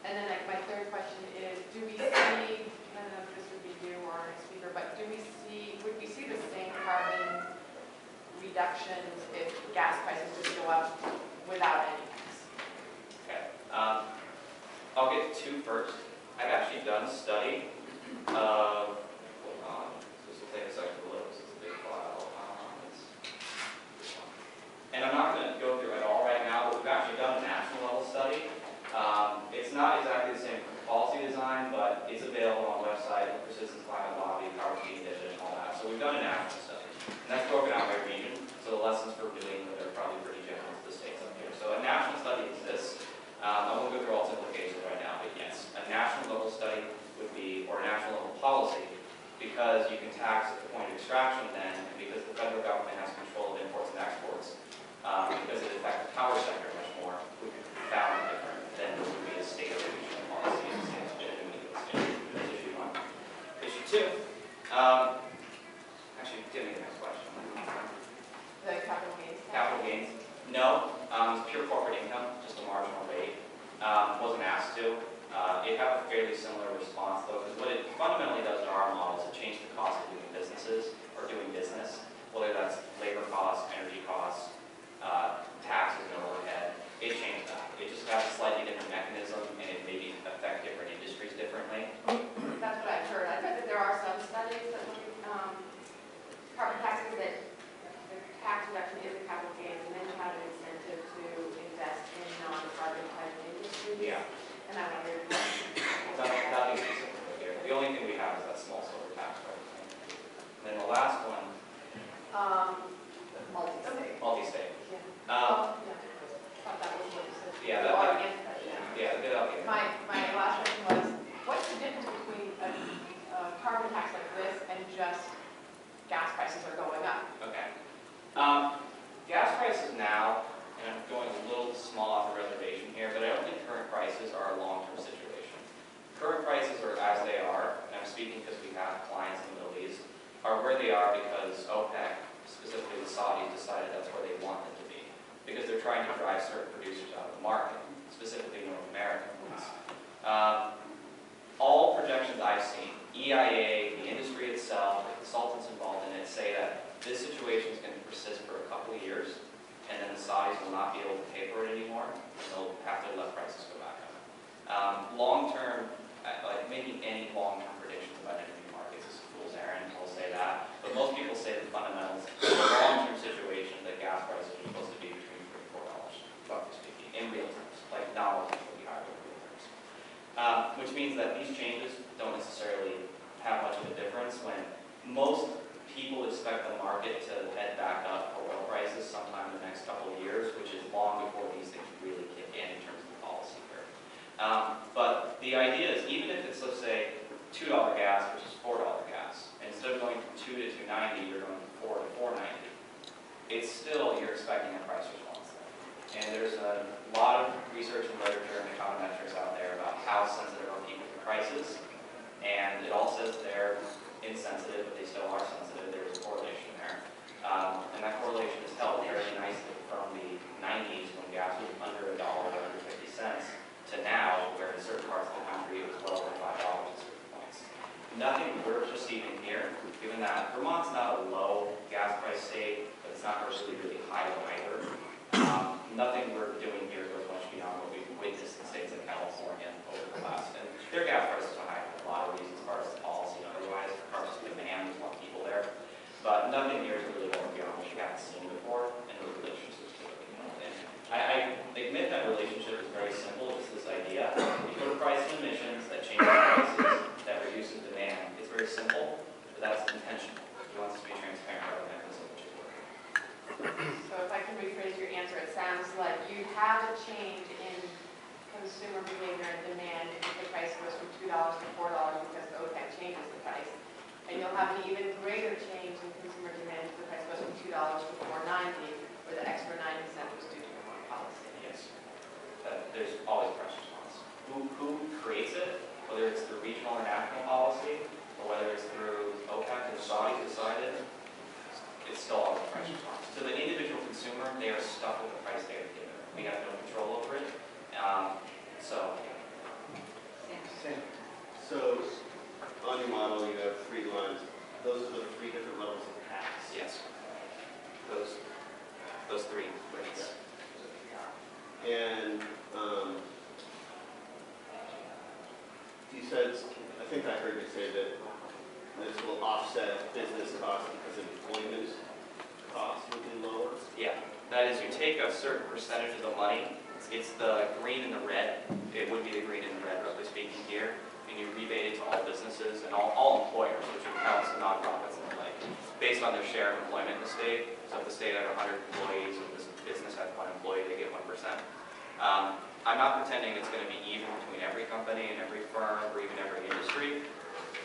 And then my third question is, do we see, I don't know if this would be you or our next speaker, but would we see the same carbon reductions if gas prices just go up without any tax? Okay. I'll get 2 first. I've actually done a study of, hold on, this will take a second to load, this is a big file. And I'm not going to go through it all right now, but we've actually done a national level study. It's not exactly the same policy design, but it's available on the website, Persistence Climate Lobby, Power Key Edition, and all that. So we've done a national study. And that's broken out by region. So the lessons for doing that are probably pretty general to the states up here. So a national study exists. I won't go through all its implications right now, but yes, a national level study would be, or a national level policy, because you can tax at the point of extraction then, and because the federal government has control of imports and exports, because it affects the power sector much more, we could be found different than it would be a state or regional policy in the same issue 1. Issue 2, actually, give me the next question. The capital gains tax? Capital gains? No, it's pure corporate income, just a marginal rate. Wasn't asked to. It had a fairly similar response though, because what it fundamentally does in our model is it changes the cost of doing businesses or doing business, whether that's labor costs, energy costs, taxes and overhead. It changed that. It just has a slightly different mechanism and it maybe affect different industries differently. That's what I've heard. I've read that there are some studies that look at carbon taxes that the tax reduction is a capital gains, and then you have an incentive to invest in non-carbon type industries. Yeah. And I wonder where they are because OPEC, specifically the Saudis, decided that's where they want them to be. Because they're trying to drive certain producers out of the market, specifically North American ones. All projections I've seen, EIA, the industry itself, the consultants involved in it, say that this situation is going to persist for a couple of years, and then the Saudis will not be able to pay for it anymore, and they'll have to let prices go back up. Long-term, like making any long-term predictions about energy markets is a fool's errand, I'll say that. But most people say the fundamentals, the long-term situation, that gas prices are supposed to be between $3 and $4, roughly speaking, in real terms, like nominal terms will be higher in real terms. Which means that these changes don't necessarily have much of a difference when most people expect the market to head back up for oil prices sometime in the next couple of years, which is long before these things really kick in terms of the policy curve. But the idea is, even if it's, let's say, $2 gas versus $4 gas, and instead of going from 2 to 290, you're going from 4 to 490, it's still, you're expecting a price response there. And there's a lot of research and literature and econometrics out there about how sensitive are people to prices, and it all says they're insensitive, but they still are sensitive. There's a correlation there. And that correlation is held very nicely from the 90s when gas was under $1 or under 50 cents to now, where in certain parts of the country it was well over $5 at certain points. Nothing we're perceiving here, given that Vermont's not a low gas price state, but it's not really high either. Nothing we're doing here goes much beyond what we've witnessed in states like California over the last. And their gas prices are high for a lot of reasons, as far as policy and otherwise, as far as demand, there's more people there. But nothing here is really going beyond what you haven't seen before, and the relationships typically held in. I admit that relationship is very simple. It's this idea. You put a price of emissions that changes prices, that reduces demand. It's very simple, but that's intentional. You want us to be transparent about the mechanism which is working. So if I can rephrase your answer, it sounds like you have a change in consumer behavior and demand if the price goes from $2 to $4 because OPEC changes the price. And you'll have an even greater change in consumer demand if the price goes from $2 to $4.90, where the extra 90 cents was due to foreign policy. Yes. There's always a price response. Who creates it, whether it's through regional or national policy, or whether it's through OPEC and Saudi decided, it's still always a price response. So the individual consumer, they are stuck with the price they have given. We have no control over it. So, on your model, you have 3 lines. Those are the 3 different levels of tax. Yes. Those 3 rates. And you said, I think I heard you say that this will offset business costs because employment costs will be lower. Yeah. That is, you take a certain percentage of the money. It's the green and the red. It would be the green and the red, roughly speaking here. And you rebate it to all businesses and all employers, which counts nonprofits and the like, based on their share of employment in the state. So if the state had 100 employees and this business had 1 employee, they get 1%. I'm not pretending it's going to be even between every company and every firm or even every industry.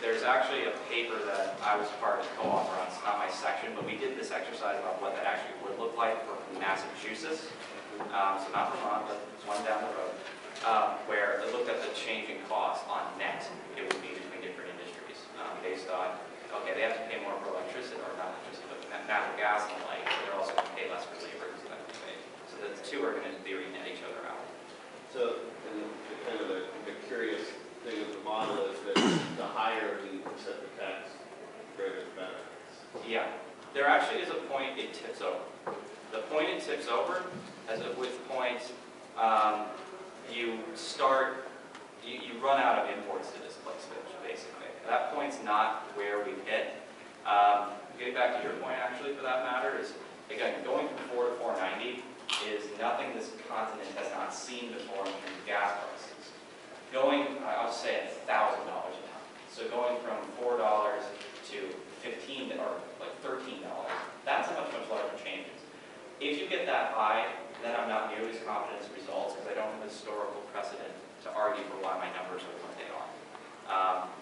There's actually a paper that I was part of the co-author on. It's not my section, but we did this exercise about what that actually would look like for Massachusetts. So not Vermont, but one down the road, where it looked at the changing costs on net it would be between different industries, based on, okay, they have to pay more for electricity, or not electricity, but natural gas and the like, but they're also going to pay less for labor because of that debate. So the 2 are going to, in theory, net each other out. So, and kind of the curious thing of the model is that the higher you set the tax, the greater the benefits. Yeah, there actually is a point it tips over. The point it tips over, as of which point you run out of imports to displace fish, basically. That point's not where we hit. Getting back to your point, actually, for that matter, is, again, going from 4 to 490 is nothing this continent has not seen before in terms of gas prices. Going, I'll say $1,000 a ton. So going from $4 to $15 or like $13, that's a much larger change. If you get that high, then I'm not nearly as confident as results because I don't have historical precedent to argue for why my numbers are what they are.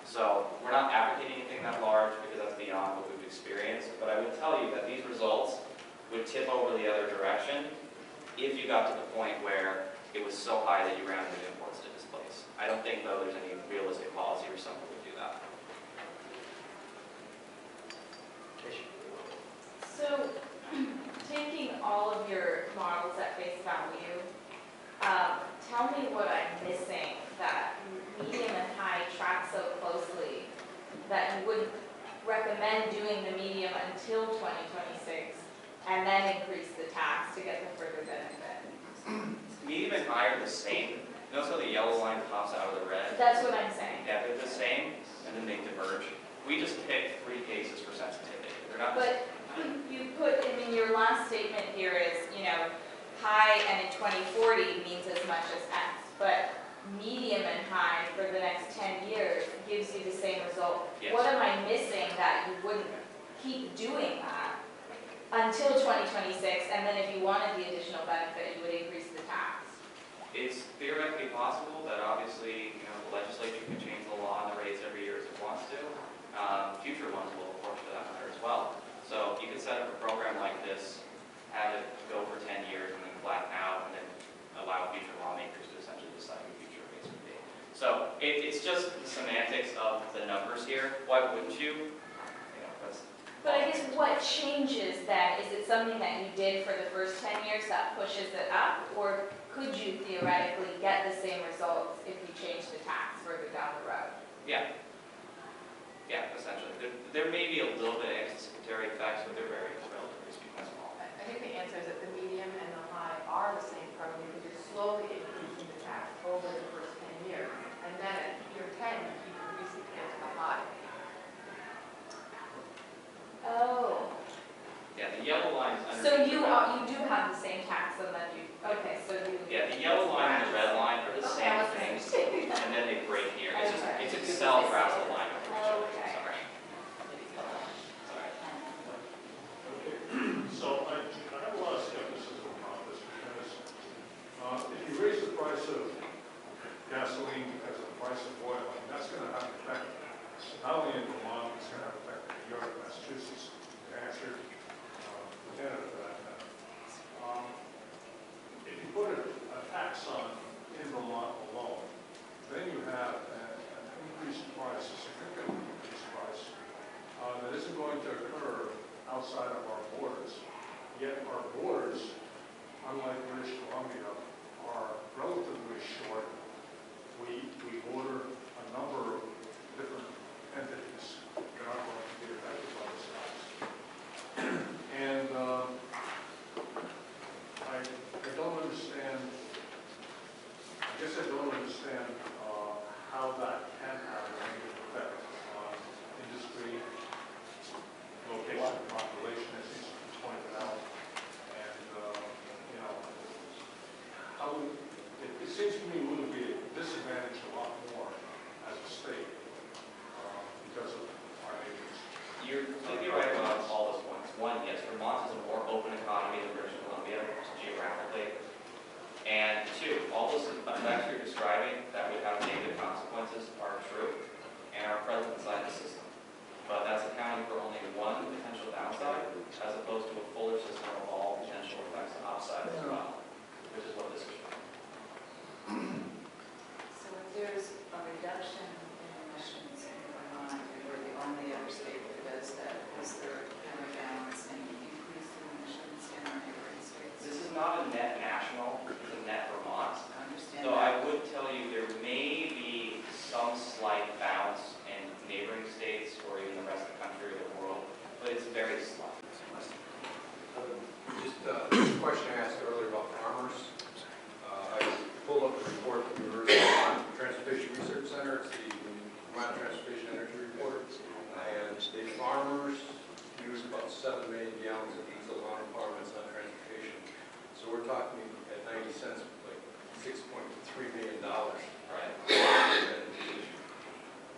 So we're not advocating anything that large because that's beyond what we've experienced, but I would tell you that these results would tip over the other direction if you got to the point where it was so high that you ran out of imports to displace. I don't think, though, there's any realistic policy or someone would do that. taking all of your models at face value, tell me what I'm missing that medium and high track so closely that you wouldn't recommend doing the medium until 2026 and then increase the tax to get the further benefit. Medium and high are the same. Notice how the yellow line pops out of the red? That's what I'm saying. Yeah, they're the same, and then they diverge. We just picked 3 cases for sensitivity. They're not the same. But you put, I mean, your last statement here is, high and in 2040 means as much as X, but medium and high for the next 10 years gives you the same result. Yes. What am I missing that you wouldn't keep doing that until 2026, and then if you wanted the additional benefit, you would increase the tax? It's theoretically possible that obviously, the legislature can change the law and the rates every year as it wants to. Future ones will, of course, for that matter as well. So you could set up a program like this, have it go for 10 years and then flatten out, and then allow future lawmakers to essentially decide what future rates would be. So it's just the semantics of the numbers here. Why wouldn't you? But I guess what changes then? Is it something that you did for the first 10 years that pushes it up? Or could you theoretically get the same results if you change the tax further down the road? Yeah. Yeah, essentially. There may be a little bit of anticipatory effects, but they're very relatively speaking small. I think the answer is that the medium and the high are the same program because you're slowly increasing the tax over the first 10 years. And then at year 10, you keep increasing it to the high. Oh. Yeah, the yellow line is under. So you do have the same tax on that you, okay, so you. Yeah, the yellow line and the red line are the Okay, same I was thing, and then they break here. It's just, Okay. it's Excel grabs the line over each other. Okay. Sorry. Sorry. So I have a lot of skepticism about this because if you raise the price of gasoline because of the price of oil, I mean, that's going to have an effect not only in Vermont, it's going to have an effect in New York, Massachusetts, New Hampshire, Canada for that matter. If you put a tax on in Vermont alone, then you have an increased price, a significantly increased price, that isn't going to occur outside of our borders. Yet our borders, unlike British Columbia, are relatively short. We border a number of different entities that aren't going to be affected by this tax. And I don't understand, I guess I don't understand how that can have a negative effect on industry, location, population, as he's pointed out. And, it seems to me we would be disadvantaged a lot more as a state because of our neighbors. You're completely right about all those points. One, yes, Vermont is a more open economy than British Columbia, geographically. And two, all those effects you're describing that would have negative consequences are true and are present inside the system. But that's accounting for only one potential downside as opposed to a fuller system of all potential effects outside as well, which is what this is. So if there's a reduction in emissions in Vermont, and we're the only other state that does that, is there a counterbalance and increase in emissions in our neighboring states? This is not a net national, it's a net Vermont. I understand So that. I would tell you there may be some slight bounce in neighboring states or even the rest of the country or the world, but it's very slight. Just a question I asked earlier about farmers. I pulled up the report from the University of Vermont Transportation Research Center. It's the Vermont Transportation Energy Report. And the farmers use about 7 million gallons of diesel on farmers on transportation. So we're talking at 90 cents, like $6.3 million. Right. And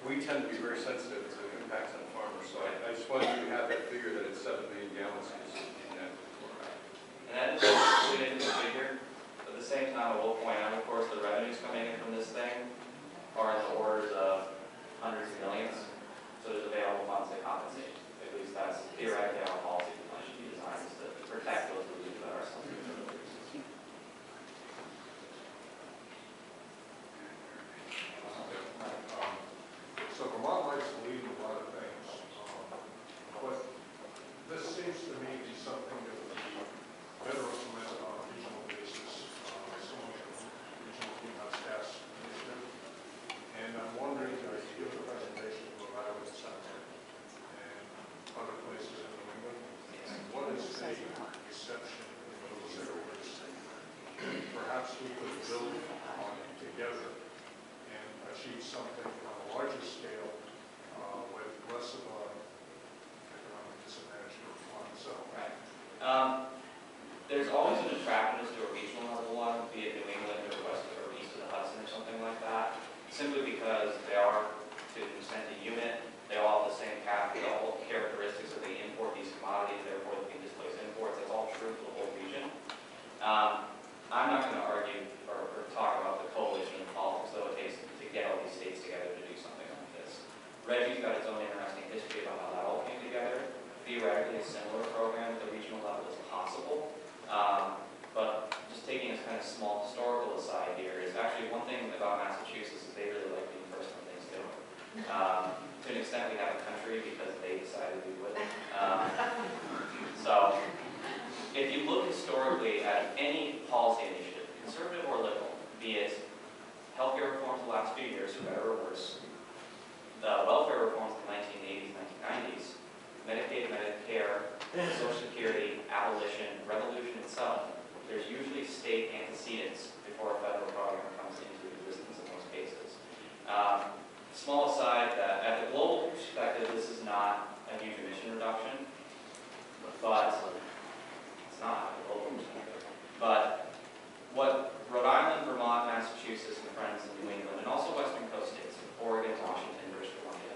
we tend to be very sensitive to impacts on farmers. So I just wanted you to have that figure that it's 7 million gallons. And that is included in the figure. At the same time, I will point out, of course, the revenues coming in from this thing are in the orders of hundreds of millions. So there's available funds to compensate. At least that's theoretically how policy should be designed, is to protect those who lose that are sensitive. So Vermont likes to lead in a lot of things, but this seems to me to be something that would be perhaps we could build on it together and achieve something on a larger scale with less of a economic disadvantage for the fund. So, Right. There's always an attractiveness to a regional level one, be it New England or west or east of the Hudson or something like that, simply because they are, to an extent, a unit. They all have the same capital characteristics that they import these commodities, therefore they can displace imports. That's all true for the whole region. I'm not going to argue or talk about the coalition and politics that it takes to get all these states together to do something like this. Reggie's got its own interesting history about how that all came together. Theoretically, a similar program at the regional level is possible. But just taking a kind of small historical aside here is actually one thing about Massachusetts is they really like being first on things too. To an extent, we have a country because they decided we would. So, if you look historically at any policy initiative, conservative or liberal, be it healthcare reforms the last few years, for better or worse, the welfare reforms of the 1980s, 1990s, Medicaid, Medicare, Social Security, abolition, revolution itself, there's usually state antecedents before a federal program comes into existence in most cases. Small aside that at the global perspective, this is not a huge emission reduction, but it's not at the global perspective. But what Rhode Island, Vermont, Massachusetts, and friends in New England, and also Western Coast states, Oregon, Washington, British Columbia,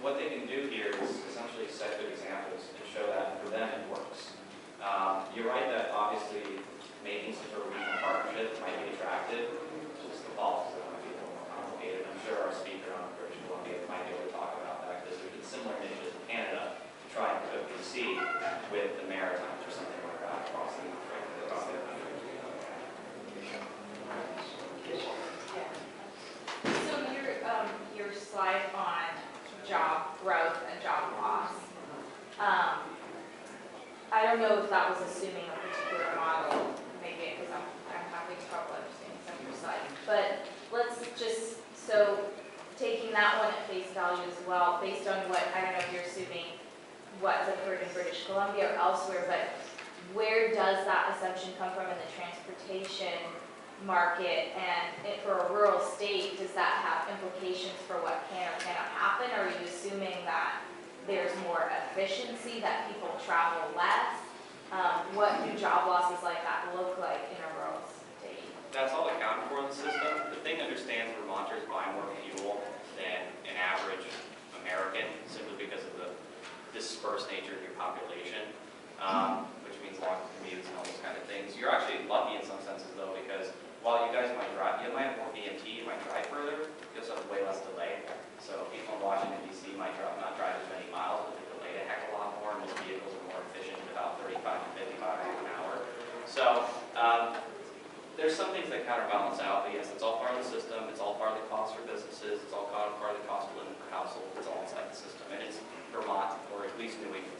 what they can do here is essentially set good examples and show that for them it works. You're right that obviously making some sort of regional partnership might be attractive, just the policies that might be a little more complicated. I'm sure our speaker on British Columbia might be able to talk about that because there's been similar initiatives in Canada to try and put BC with the Maritimes or something like that across the country. So your slide on job growth and job loss, I don't know if that was assuming a particular model, maybe because I'm having trouble understanding some of your slides. But let's just, so taking that one at face value as well, based on what, I don't know if you're assuming what's occurred in British Columbia or elsewhere, but where does that assumption come from in the transportation market? And for a rural state, does that have implications for what can or cannot happen? Or are you assuming that there's more efficiency, that people travel less? What do job losses like that look like in a rural state? That's all accounted for in the system. The thing to understand is Vermonters buy more fuel than an average American, simply because of the dispersed nature of your population, which means long commutes and all those kind of things. You're actually lucky in some senses though, because while you guys might drive, you might have more VMT, you might drive further, you also have way less delay. So people in Washington, D.C. might not drive as many miles, but they're delayed a heck of a lot more, and most vehicles are more efficient at about 35 to 55 miles an hour. So there's some things that counterbalance out, but yes, it's all part of the system, it's all part of the cost for businesses, it's all part of the cost of living per household, it's all inside the system, and it's Vermont, or at least New England